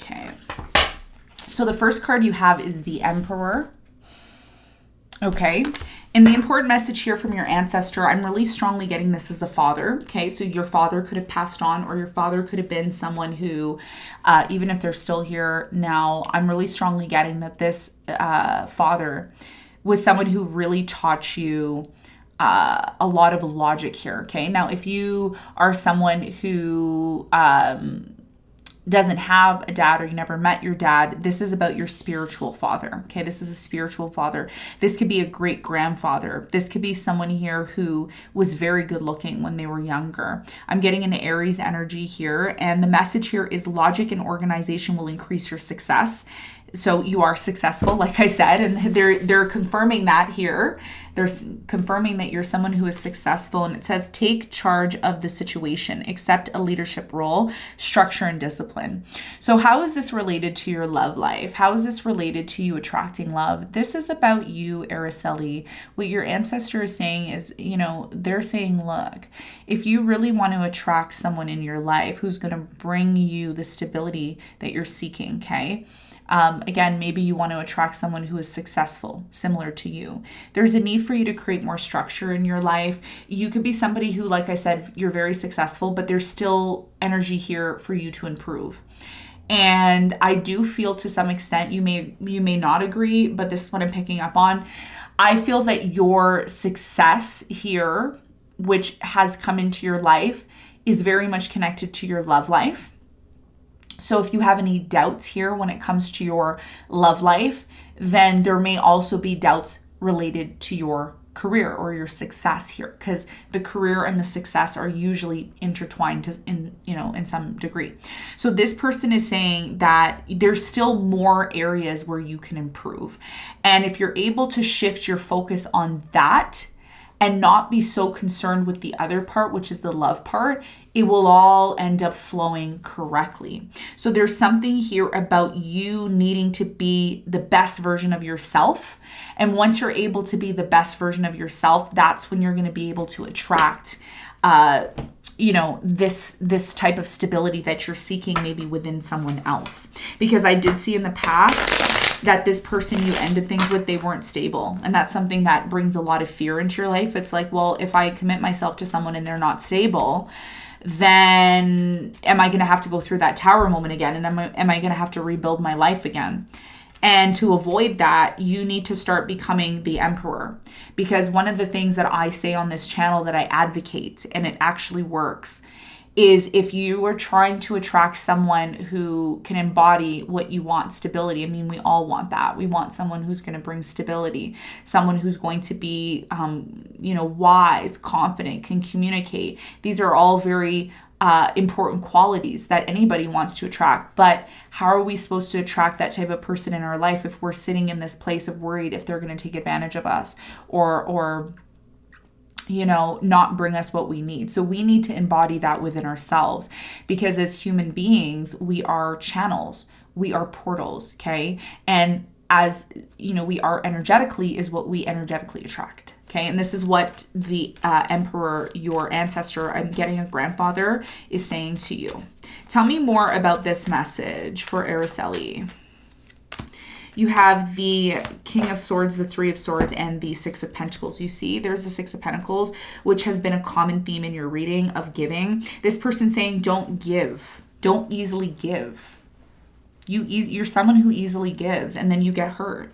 Okay. So the first card you have is the Emperor. Okay. And the important message here from your ancestor, I'm really strongly getting this as a father. Okay. So your father could have passed on, or your father could have been someone who, even if they're still here now, I'm really strongly getting that this father was someone who really taught you a lot of logic here. Okay. Now, if you are someone who doesn't have a dad, or you never met your dad, this is about your spiritual father. Okay, this is a spiritual father. This could be a great grandfather. This could be someone here who was very good looking when they were younger. I'm getting an Aries energy here, and the message here is logic and organization will increase your success. So you are successful, like I said, and they're confirming that here. They're confirming that you're someone who is successful, and it says take charge of the situation, accept a leadership role, structure and discipline. So how is this related to your love life? How is this related to you attracting love? This is about you, Araceli. What your ancestor is saying is, they're saying, look, if you really want to attract someone in your life who's going to bring you the stability that you're seeking, okay? Again, maybe you want to attract someone who is successful, similar to you. There's a need for you to create more structure in your life. You could be somebody who, like I said, you're very successful, but there's still energy here for you to improve. And I do feel, to some extent, you may not agree, but this is what I'm picking up on. I feel that your success here, which has come into your life, is very much connected to your love life. So if you have any doubts here when it comes to your love life, then there may also be doubts related to your career or your success here, because the career and the success are usually intertwined in in some degree. So this person is saying that there's still more areas where you can improve. And if you're able to shift your focus on that and not be so concerned with the other part, which is the love part, it will all end up flowing correctly. So there's something here about you needing to be the best version of yourself. And once you're able to be the best version of yourself, that's when you're going to be able to attract this type of stability that you're seeking maybe within someone else. Because I did see in the past that this person you ended things with, they weren't stable. And that's something that brings a lot of fear into your life. It's like, well, if I commit myself to someone and they're not stable, then am I going to have to go through that tower moment again? And am I going to have to rebuild my life again? And to avoid that, you need to start becoming the emperor. Because one of the things that I say on this channel that I advocate, and it actually works, is if you are trying to attract someone who can embody what you want, stability. I mean, we all want that. We want someone who's going to bring stability, someone who's going to be, wise, confident, can communicate. These are all very important qualities that anybody wants to attract. But how are we supposed to attract that type of person in our life if we're sitting in this place of worried if they're going to take advantage of us or not bring us what we need? So we need to embody that within ourselves, because as human beings, we are channels, we are portals, okay? And as we are energetically is what we energetically attract, okay? And this is what the emperor, your ancestor, I'm getting a grandfather, is saying to you. Tell me more about this message for Araceli. You have the King of Swords, the Three of Swords, and the Six of Pentacles. You see, there's the Six of Pentacles, which has been a common theme in your reading of giving. This person saying, don't give. Don't easily give. You're someone who easily gives, and then you get hurt.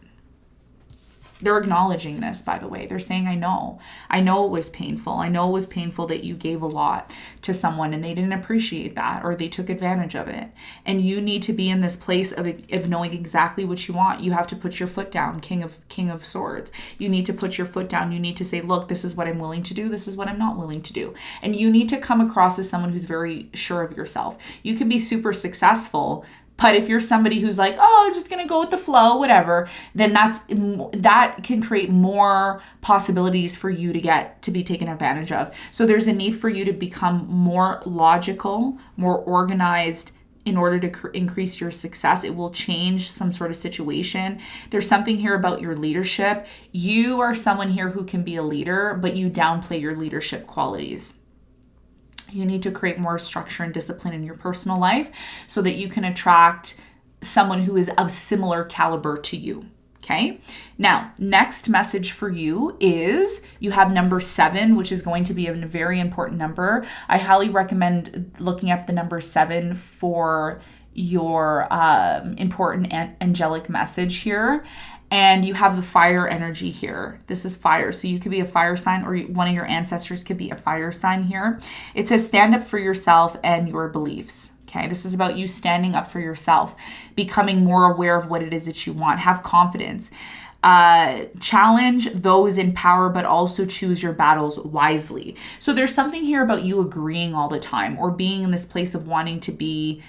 They're acknowledging this, by the way. They're saying, I know it was painful. I know it was painful that you gave a lot to someone and they didn't appreciate that, or they took advantage of it. And you need to be in this place of knowing exactly what you want. You have to put your foot down, King of Swords. You need to put your foot down. You need to say, look, this is what I'm willing to do. This is what I'm not willing to do. And you need to come across as someone who's very sure of yourself. You can be super successful, but if you're somebody who's like, oh, I'm just going to go with the flow, whatever, then that can create more possibilities for you to be taken advantage of. So there's a need for you to become more logical, more organized in order to increase your success. It will change some sort of situation. There's something here about your leadership. You are someone here who can be a leader, but you downplay your leadership qualities. You need to create more structure and discipline in your personal life so that you can attract someone who is of similar caliber to you. Okay. Now, next message for you is you have number 7, which is going to be a very important number. I highly recommend looking up the number 7 for your important angelic message here. And you have the fire energy here. This is fire. So you could be a fire sign, or one of your ancestors could be a fire sign here. It says stand up for yourself and your beliefs. Okay, this is about you standing up for yourself, becoming more aware of what it is that you want. Have confidence. Challenge those in power, but also choose your battles wisely. So there's something here about you agreeing all the time, or being in this place of wanting to be,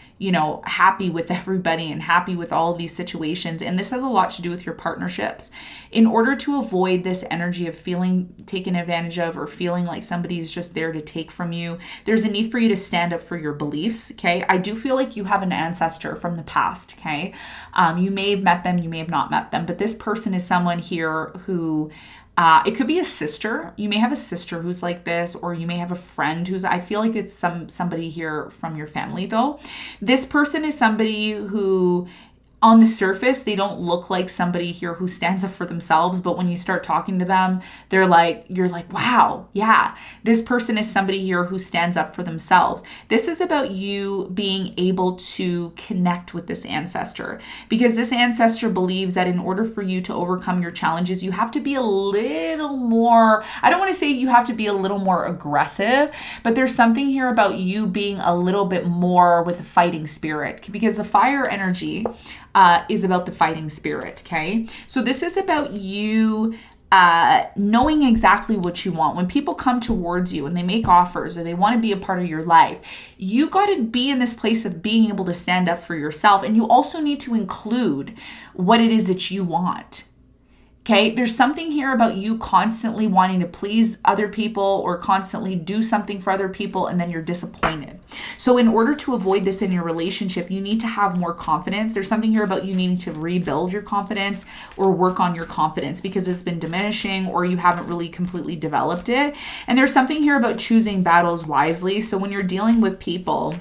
happy with everybody and happy with all of these situations. And this has a lot to do with your partnerships. In order to avoid this energy of feeling taken advantage of or feeling like somebody's just there to take from you, there's a need for you to stand up for your beliefs. Okay. I do feel like you have an ancestor from the past. Okay. You may have met them, you may have not met them, but this person is someone here who it could be a sister. You may have a sister who's like this, or you may have a friend who's, I feel like it's somebody here from your family though. This person is somebody who, on the surface, they don't look like somebody here who stands up for themselves, but when you start talking to them, you're like, wow, yeah, this person is somebody here who stands up for themselves. This is about you being able to connect with this ancestor, because this ancestor believes that in order for you to overcome your challenges, you have to be a little more, I don't want to say you have to be a little more aggressive, but there's something here about you being a little bit more with a fighting spirit, because the fire energy is about the fighting spirit, okay? So this is about you knowing exactly what you want. When people come towards you and they make offers or they want to be a part of your life, you got to be in this place of being able to stand up for yourself. And you also need to include what it is that you want. Okay, there's something here about you constantly wanting to please other people or constantly do something for other people, and then you're disappointed. So in order to avoid this in your relationship, you need to have more confidence. There's something here about you needing to rebuild your confidence or work on your confidence because it's been diminishing or you haven't really completely developed it. And there's something here about choosing battles wisely. So when you're dealing with people,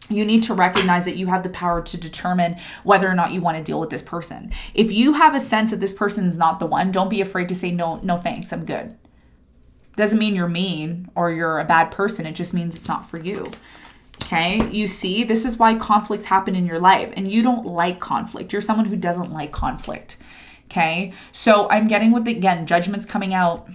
you need to recognize that you have the power to determine whether or not you want to deal with this person. If you have a sense that this person is not the one, don't be afraid to say, no thanks, I'm good. Doesn't mean you're mean or you're a bad person. It just means it's not for you. Okay, you see, this is why conflicts happen in your life, and you don't like conflict. You're someone who doesn't like conflict. Okay, so I'm getting with, again, Judgment's coming out.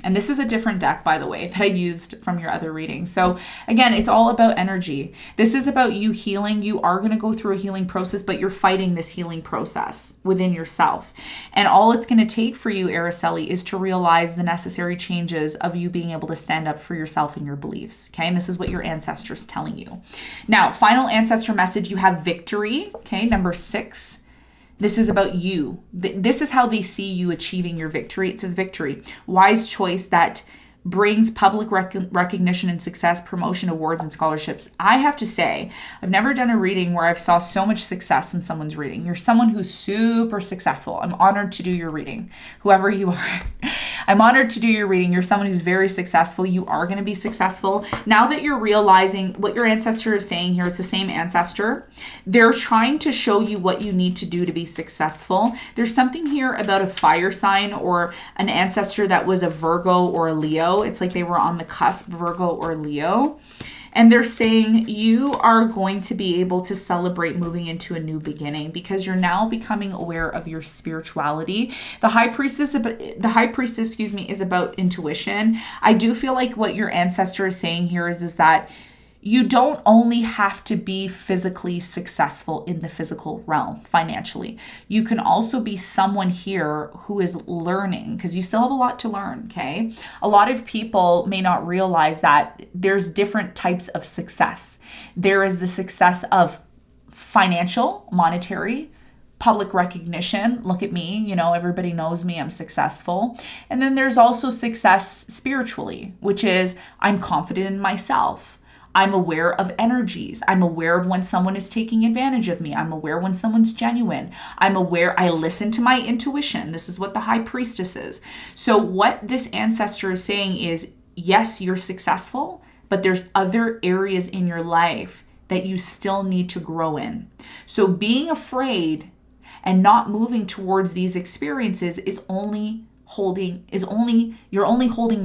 And this is a different deck, by the way, that I used from your other reading. So again, it's all about energy. This is about you healing. You are going to go through a healing process, but you're fighting this healing process within yourself. And all it's going to take for you, Araceli, is to realize the necessary changes of you being able to stand up for yourself and your beliefs. Okay, and this is what your ancestors telling you. Now, final ancestor message, you have victory. Okay, number 6. This is about you. This is how they see you achieving your victory. It says victory. Wise choice that brings public recognition and success, promotion, awards, and scholarships. I have to say, I've never done a reading where I've saw so much success in someone's reading. You're someone who's super successful. I'm honored to do your reading, whoever you are. I'm honored to do your reading. You're someone who's very successful. You are going to be successful. Now that you're realizing what your ancestor is saying here, it's the same ancestor. They're trying to show you what you need to do to be successful. There's something here about a fire sign or an ancestor that was a Virgo or a Leo. It's like they were on the cusp, Virgo or Leo. And they're saying you are going to be able to celebrate moving into a new beginning because you're now becoming aware of your spirituality. The high priestess, is about intuition. I do feel like what your ancestor is saying here is that you don't only have to be physically successful in the physical realm financially. You can also be someone here who is learning because you still have a lot to learn, okay? A lot of people may not realize that there's different types of success. There is the success of financial, monetary, public recognition. Look at me, everybody knows me, I'm successful. And then there's also success spiritually, which is I'm confident in myself. I'm aware of energies. I'm aware of when someone is taking advantage of me. I'm aware when someone's genuine. I'm aware, I listen to my intuition. This is what the high priestess is. So what this ancestor is saying is, yes, you're successful, but there's other areas in your life that you still need to grow in. So being afraid and not moving towards these experiences you're only holding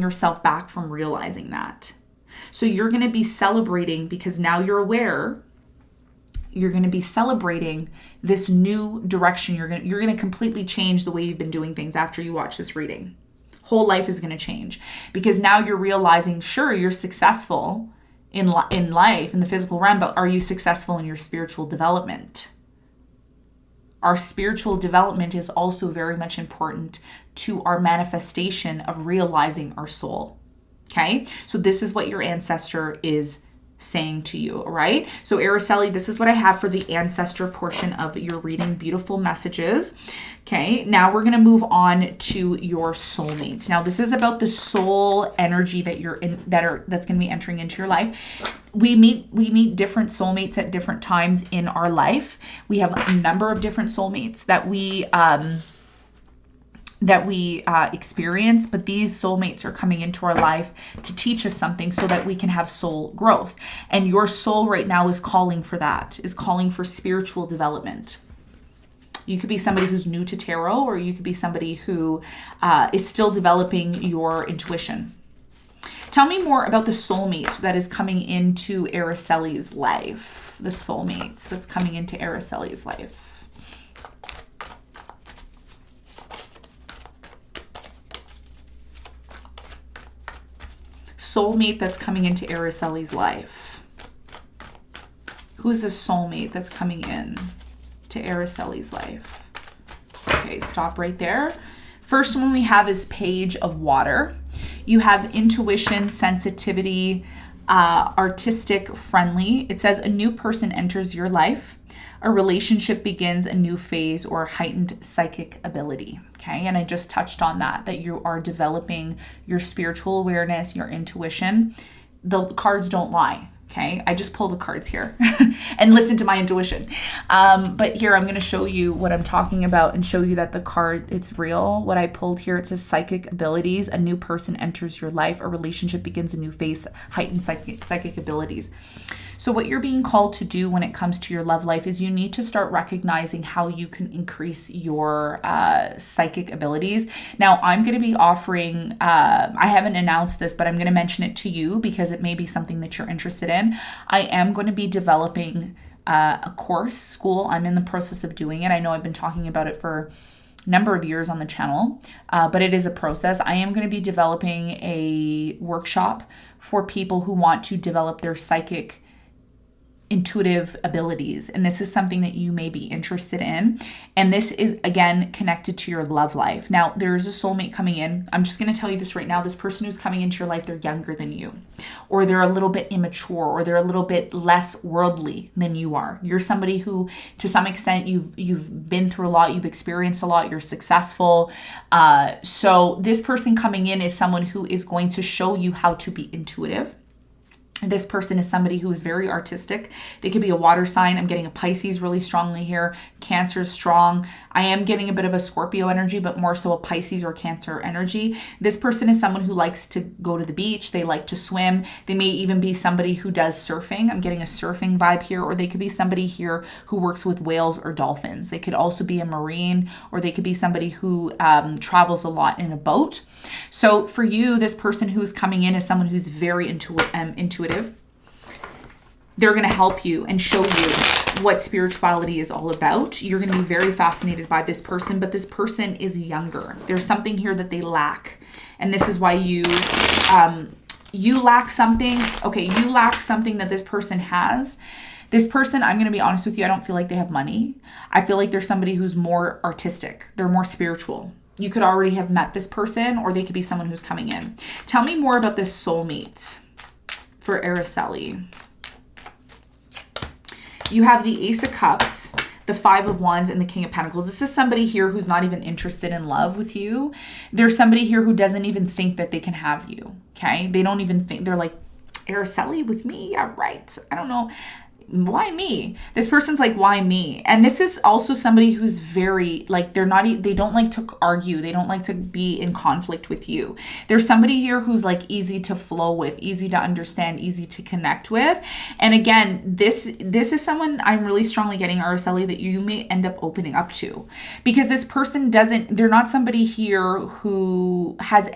yourself back from realizing that. So you're going to be celebrating because now you're aware. You're going to be celebrating this new direction. You're going to completely change the way you've been doing things after you watch this reading. Whole life is going to change because now you're realizing, sure, you're successful in life, in the physical realm, but are you successful in your spiritual development? Our spiritual development is also very much important to our manifestation of realizing our soul. Okay, so this is what your ancestor is saying to you, all right? So Araceli, this is what I have for the ancestor portion of your reading. Beautiful messages. Okay, now we're going to move on to your soulmates. Now this is about the soul energy that you're in, that's going to be entering into your life. We meet different soulmates at different times in our life. We have a number of different soulmates that we experience, but these soulmates are coming into our life to teach us something so that we can have soul growth. And your soul right now is calling for that, is calling for spiritual development. You could be somebody who's new to tarot, or you could be somebody who is still developing your intuition. Tell me more about the soulmate that is coming into Araceli's life. The soulmate that's coming into Araceli's life. Soulmate that's coming into Araceli's life. Who's the soulmate that's coming in to Araceli's life? Okay, stop right there. First one we have is Page of Water. You have intuition, sensitivity, artistic, friendly. It says a new person enters your life. A relationship begins a new phase or heightened psychic ability. Okay, and I just touched on that you are developing your spiritual awareness, your intuition. The cards don't lie. Okay, I just pull the cards here and listen to my intuition. But here I'm going to show you what I'm talking about and show you that the card, it's real. What I pulled here, it says psychic abilities. A new person enters your life. A relationship begins a new phase, heightened psychic abilities. So what you're being called to do when it comes to your love life is you need to start recognizing how you can increase your psychic abilities. Now, I'm going to be offering, I haven't announced this, but I'm going to mention it to you because it may be something that you're interested in. I am going to be developing a course, school. I'm in the process of doing it. I know I've been talking about it for a number of years on the channel, but it is a process. I am going to be developing a workshop for people who want to develop their psychic intuitive abilities, and this is something that you may be interested in, and this is again connected to your love life. Now, there's a soulmate coming in. I'm just going to tell you this right now. This person who's coming into your life, they're younger than you, or they're a little bit immature, or they're a little bit less worldly than you are. You're somebody who, to some extent, you've been through a lot, you've experienced a lot, you're successful. So this person coming in is someone who is going to show you how to be intuitive. This person is somebody who is very artistic. They could be a water sign. I'm getting a Pisces really strongly here. Cancer is strong. I am getting a bit of a Scorpio energy, but more so a Pisces or Cancer energy. This person is someone who likes to go to the beach. They like to swim. They may even be somebody who does surfing. I'm getting a surfing vibe here. Or they could be somebody here who works with whales or dolphins. They could also be a Marine, or they could be somebody who travels a lot in a boat. So for you, this person who's coming in is someone who's very intuitive. They're going to help you and show you what spirituality is all about. You're going to be very fascinated by this person, but this person is younger. There's something here that they lack. And this is why you lack something. Okay, you lack something that this person has. This person, I'm going to be honest with you, I don't feel like they have money. I feel like there's somebody who's more artistic. They're more spiritual. You could already have met this person, or they could be someone who's coming in. Tell me more about this soulmate for Araceli. You have the Ace of Cups, the Five of Wands, and the King of Pentacles. This is somebody here who's not even interested in love with you. There's somebody here who doesn't even think that they can have you, okay? They don't even think, they're like, Araceli with me? Yeah, right. I don't know. Why me? This person's like, why me? And this is also somebody who's very, like, they don't like to argue. They don't like to be in conflict with you. There's somebody here who's like easy to flow with, easy to understand, easy to connect with. And again, this is someone I'm really strongly getting, Araceli, that you may end up opening up to, because this person they're not somebody here who has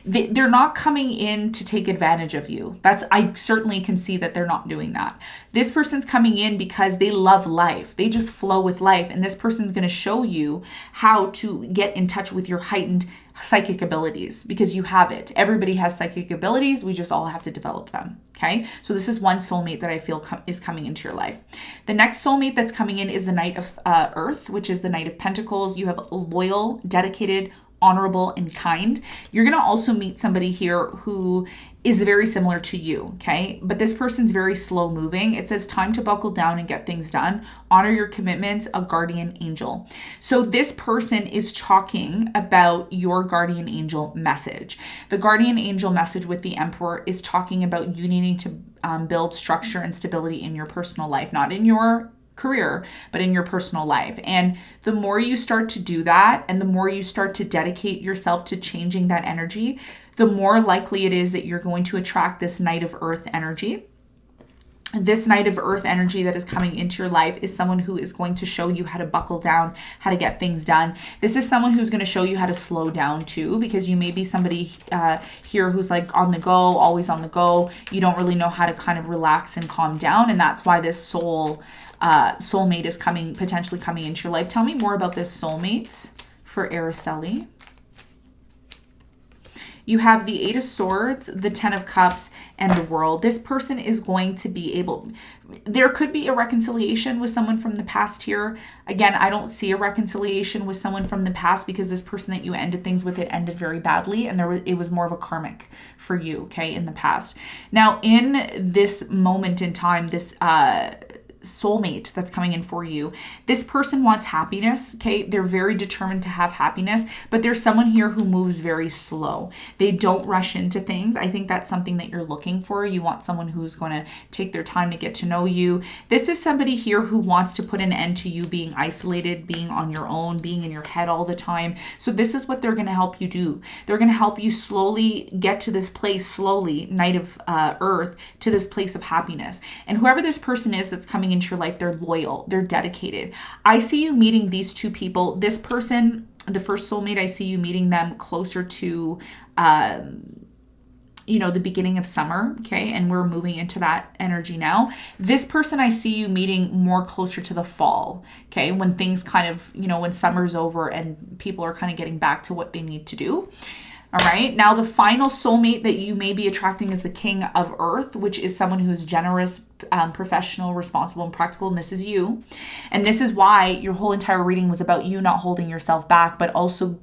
they're not coming in to take advantage of you. I certainly can see that they're not doing that. This person's coming in because they love life. They just flow with life. And this person's going to show you how to get in touch with your heightened psychic abilities, because you have it. Everybody has psychic abilities. We just all have to develop them. Okay. So this is one soulmate that I feel is coming into your life. The next soulmate that's coming in is the Knight of Earth, which is the Knight of Pentacles. You have loyal, dedicated, honorable, and kind. You're going to also meet somebody here who is very similar to you, okay? But this person's very slow moving. It says time to buckle down and get things done. Honor your commitments, a guardian angel. So this person is talking about your guardian angel message. The guardian angel message with the Emperor is talking about you needing to build structure and stability in your personal life, not in your career, but in your personal life. And the more you start to do that, and the more you start to dedicate yourself to changing that energy, the more likely it is that you're going to attract this Knight of Earth energy. This Knight of Earth energy that is coming into your life is someone who is going to show you how to buckle down, how to get things done. This is someone who's going to show you how to slow down too, because you may be somebody here who's like on the go, always on the go. You don't really know how to kind of relax and calm down. And that's why this soulmate is potentially coming into your life. Tell me more about this soulmate for Araceli. You have the Eight of Swords, the Ten of Cups, and the World. This person is going to be able, there could be a reconciliation with someone from the past here. Again, I don't see a reconciliation with someone from the past because this person that you ended things with, it ended very badly, and it was more of a karmic for you, okay, in the past. Now, in this moment in time, this soulmate that's coming in for you, this person wants happiness, okay? They're very determined to have happiness, but there's someone here who moves very slow. They don't rush into things. I think that's something that you're looking for. You want someone who's going to take their time to get to know you. This is somebody here who wants to put an end to you being isolated, being on your own, being in your head all the time. So this is what they're going to help you do. They're going to help you slowly get to this place, slowly, Knight of Earth, to this place of happiness. And whoever this person is that's coming into your life, they're loyal, they're dedicated. I see you meeting these two people. This person, the first soulmate, I see you meeting them closer to the beginning of summer, okay? And we're moving into that energy now. This person, I see you meeting more closer to the fall, okay? When things kind of, when summer's over and people are kind of getting back to what they need to do. All right. Now, the final soulmate that you may be attracting is the King of Earth, which is someone who is generous, professional, responsible, and practical. And this is you. And this is why your whole entire reading was about you not holding yourself back, but also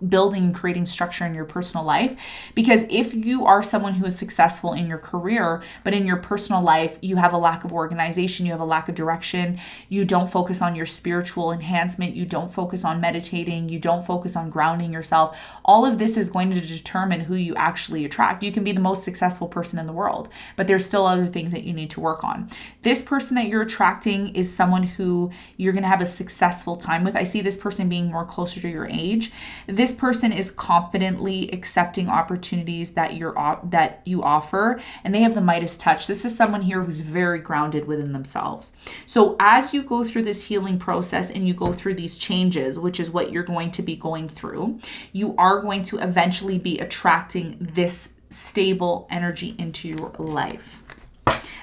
building and creating structure in your personal life. Because if you are someone who is successful in your career, but in your personal life, you have a lack of organization, you have a lack of direction, you don't focus on your spiritual enhancement, you don't focus on meditating, you don't focus on grounding yourself, all of this is going to determine who you actually attract. You can be the most successful person in the world, but there's still other things that you need to work on. This person that you're attracting is someone who you're going to have a successful time with. I see this person being more closer to your age. This person is confidently accepting opportunities that you offer, and they have the Midas touch. This is someone here who's very grounded within themselves. So as you go through this healing process and you go through these changes, which is what you're going to be going through, you are going to eventually be attracting this stable energy into your life.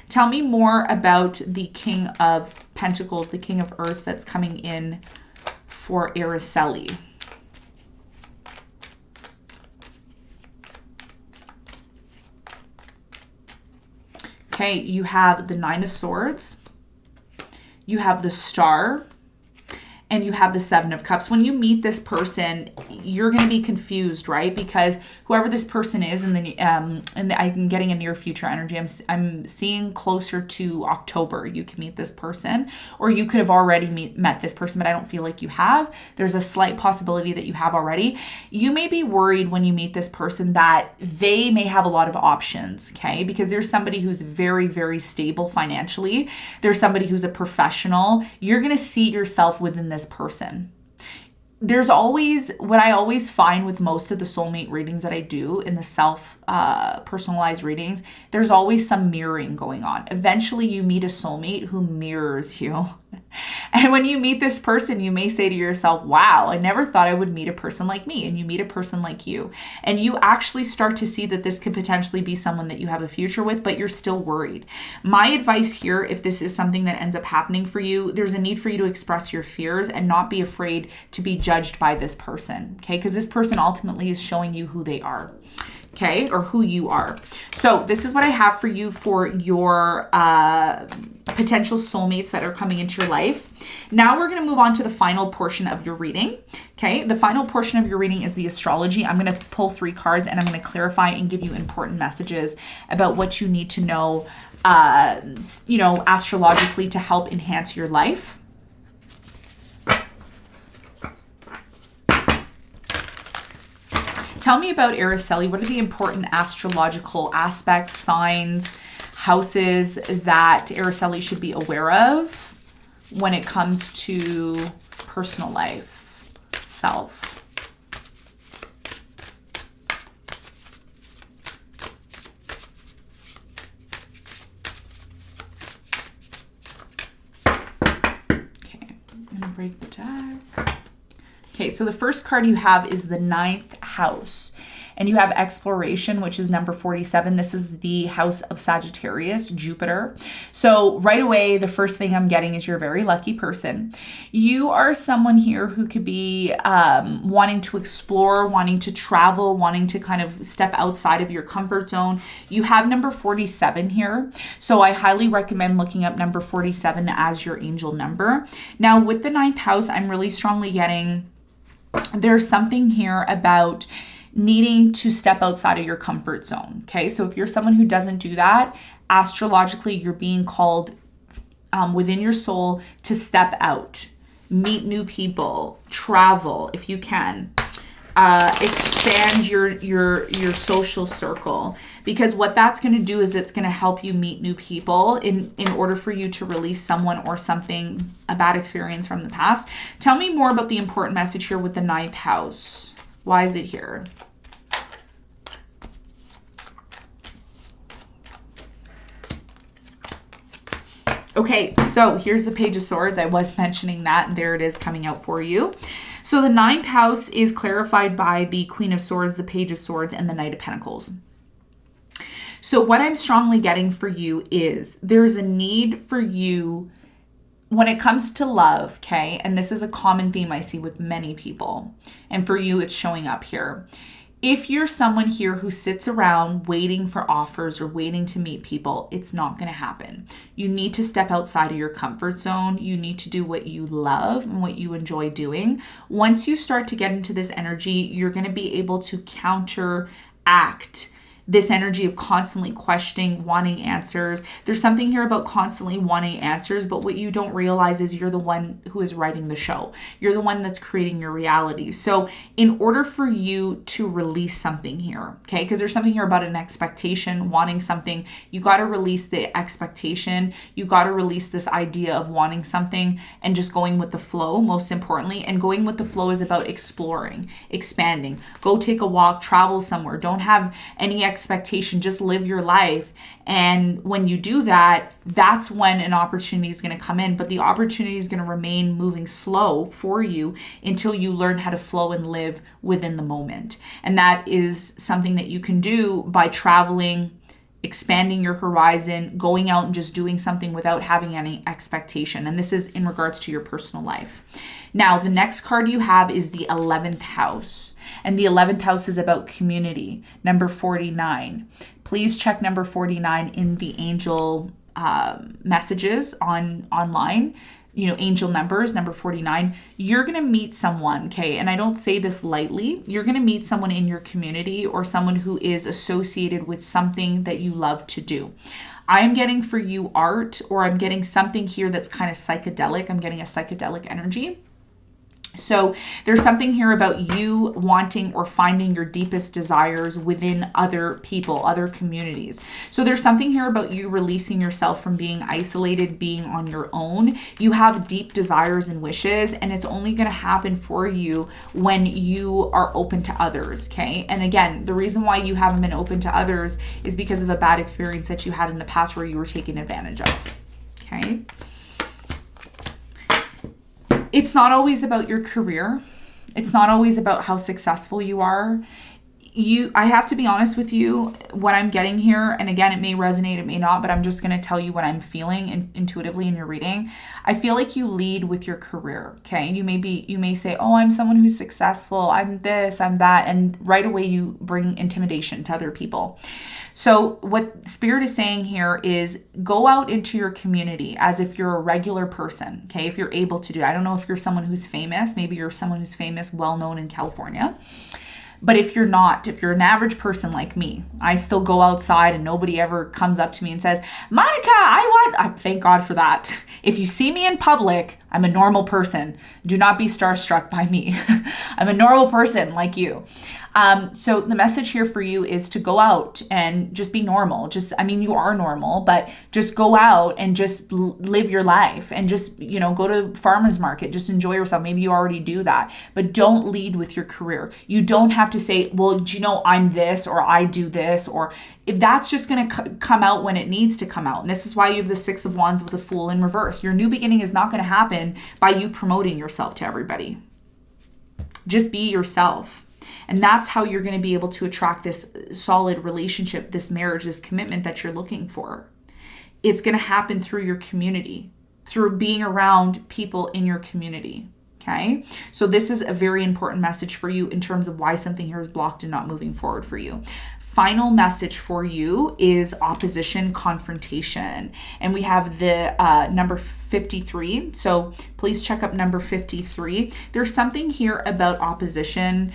Tell me more about the King of Pentacles, the King of Earth that's coming in for Araceli. Okay, you have the Nine of Swords, you have the Star, and you have the Seven of Cups. When you meet this person, you're going to be confused, right? Because whoever this person is, I'm getting a near future energy. I'm seeing closer to October. You can meet this person, or you could have already met this person, but I don't feel like you have. There's a slight possibility that you have already. You may be worried when you meet this person that they may have a lot of options, okay? Because there's somebody who's very, very stable financially. There's somebody who's a professional. You're going to see yourself within this person. There's always, what I always find with most of the soulmate readings that I do in the personalized readings, there's always some mirroring going on. Eventually you meet a soulmate who mirrors you. And when you meet this person, you may say to yourself, wow, I never thought I would meet a person like me. And you meet a person like you. And you actually start to see that this could potentially be someone that you have a future with, but you're still worried. My advice here, if this is something that ends up happening for you, there's a need for you to express your fears and not be afraid to be judged by this person, okay? Because this person ultimately is showing you who they are. Okay, or who you are. So this is what I have for you for your potential soulmates that are coming into your life. Now we're going to move on to the final portion of your reading. Okay, the final portion of your reading is the astrology. I'm going to pull 3 cards and I'm going to clarify and give you important messages about what you need to know, astrologically to help enhance your life. Tell me about Araceli. What are the important astrological aspects, signs, houses that Araceli should be aware of when it comes to personal life, self? Okay, I'm going to break the deck. Okay, so the first card you have is the 9th house. And you have exploration, which is number 47. This is the house of Sagittarius, Jupiter. So right away, the first thing I'm getting is you're a very lucky person. You are someone here who could be wanting to explore, wanting to travel, wanting to kind of step outside of your comfort zone. You have number 47 here. So I highly recommend looking up number 47 as your angel number. Now with the 9th house, I'm really strongly getting there's something here about needing to step outside of your comfort zone. Okay, so if you're someone who doesn't do that, astrologically, you're being called within your soul to step out, meet new people, travel if you can, expand your social circle, because what that's going to do is it's going to help you meet new people in order for you to release someone or something, a bad experience from the past. Tell me more about the important message here with the 9th house. Why is it here? Okay, so here's the Page of Swords. I was mentioning that, and there it is coming out for you. So the 9th house is clarified by the Queen of Swords, the Page of Swords, and the Knight of Pentacles. So what I'm strongly getting for you is there's a need for you when it comes to love, okay? And this is a common theme I see with many people. And for you, it's showing up here. If you're someone here who sits around waiting for offers or waiting to meet people, it's not going to happen. You need to step outside of your comfort zone. You need to do what you love and what you enjoy doing. Once you start to get into this energy, you're going to be able to counteract this energy of constantly questioning, wanting answers. There's something here about constantly wanting answers, but what you don't realize is you're the one who is writing the show. You're the one that's creating your reality. So in order for you to release something here, okay, because there's something here about an expectation, wanting something, you got to release the expectation. You got to release this idea of wanting something and just going with the flow, most importantly. And going with the flow is about exploring, expanding. Go take a walk, travel somewhere. Don't have any expectation, just live your life. And when you do that, that's when an opportunity is going to come in, but the opportunity is going to remain moving slow for you until you learn how to flow and live within the moment. And that is something that you can do by traveling, expanding your horizon, going out and just doing something without having any expectation. And this is in regards to your personal life. Now, the next card you have is the 11th house. And the 11th house is about community, number 49. Please check number 49 in the angel messages online. You know, angel numbers, number 49, you're going to meet someone, okay? And I don't say this lightly. You're going to meet someone in your community or someone who is associated with something that you love to do. I am getting for you art, or I'm getting something here that's kind of psychedelic. I'm getting a psychedelic energy. So there's something here about you wanting or finding your deepest desires within other people, other communities. So there's something here about you releasing yourself from being isolated, being on your own. You have deep desires and wishes, and it's only going to happen for you when you are open to others, okay? And again, the reason why you haven't been open to others is because of a bad experience that you had in the past where you were taken advantage of, okay? It's not always about your career. It's not always about how successful you are. I have to be honest with you, what I'm getting here, and again, it may resonate, it may not, but I'm just going to tell you what I'm feeling intuitively in your reading. I feel like you lead with your career, okay? You may say, oh, I'm someone who's successful, I'm this, I'm that, and right away you bring intimidation to other people. So what Spirit is saying here is go out into your community as if you're a regular person, okay? If you're able to do it. I don't know if you're someone who's famous. Maybe you're someone who's famous, well-known in California. But if you're not, if you're an average person like me, I still go outside and nobody ever comes up to me and says, Monica, thank God for that. If you see me in public, I'm a normal person. Do not be starstruck by me. I'm a normal person like you. So the message here for you is to go out and just be normal. You are normal, but just go out and just live your life and just, go to farmer's market, just enjoy yourself. Maybe you already do that, but don't lead with your career. You don't have to say, well, I'm this, or I do this, or if that's just going to come out when it needs to come out. And this is why you have the Six of Wands with the Fool in reverse. Your new beginning is not going to happen by you promoting yourself to everybody. Just be yourself. And that's how you're going to be able to attract this solid relationship, this marriage, this commitment that you're looking for. It's going to happen through your community, through being around people in your community. Okay, so this is a very important message for you in terms of why something here is blocked and not moving forward for you. Final message for you is opposition, confrontation. And we have the number 53. So please check up number 53. There's something here about opposition.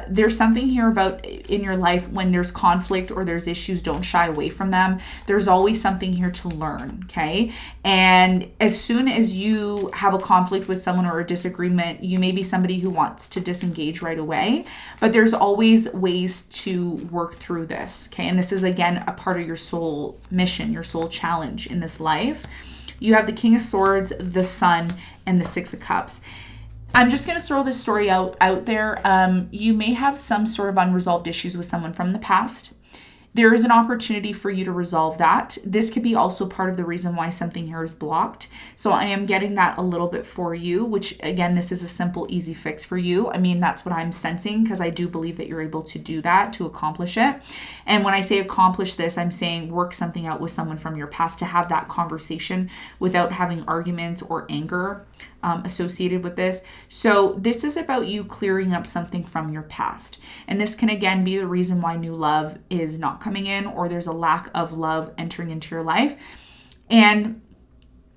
There's something here about in your life when there's conflict or there's issues, don't shy away from them. There's always something here to learn, okay? And as soon as you have a conflict with someone or a disagreement, you may be somebody who wants to disengage right away, but there's always ways to work through this, okay? And this is, again, a part of your soul mission, your soul challenge in this life. You have the King of Swords, the Sun, and the Six of Cups. I'm just going to throw this story out there. You may have some sort of unresolved issues with someone from the past. There is an opportunity for you to resolve that. This could be also part of the reason why something here is blocked. So I am getting that a little bit for you, which again, this is a simple, easy fix for you. I mean, that's what I'm sensing because I do believe that you're able to do that, to accomplish it. And when I say accomplish this, I'm saying work something out with someone from your past to have that conversation without having arguments or anger associated with this. So this is about you clearing up something from your past. And this can again be the reason why new love is not coming in, or there's a lack of love entering into your life. And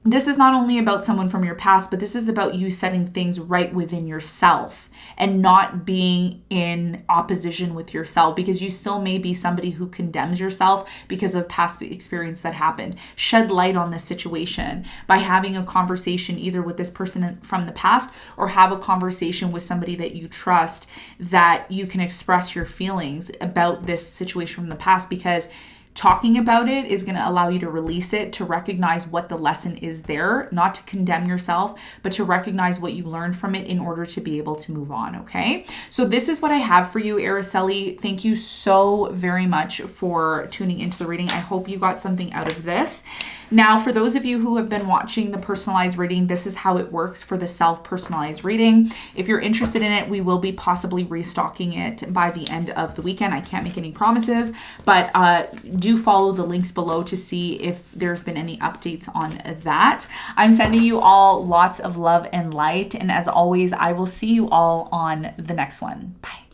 this is not only about someone from your past, but this is about you setting things right within yourself and not being in opposition with yourself, because you still may be somebody who condemns yourself because of past experience that happened. Shed light on this situation by having a conversation either with this person from the past or have a conversation with somebody that you trust, that you can express your feelings about this situation from the past, because talking about it is going to allow you to release it, to recognize what the lesson is there, not to condemn yourself, but to recognize what you learned from it in order to be able to move on, okay? So this is what I have for you, Araceli. Thank you so very much for tuning into the reading. I hope you got something out of this. Now, for those of you who have been watching the personalized reading, this is how it works for the self-personalized reading. If you're interested in it, we will be possibly restocking it by the end of the weekend. I can't make any promises, but do follow the links below to see if there's been any updates on that. I'm sending you all lots of love and light. And as always, I will see you all on the next one. Bye.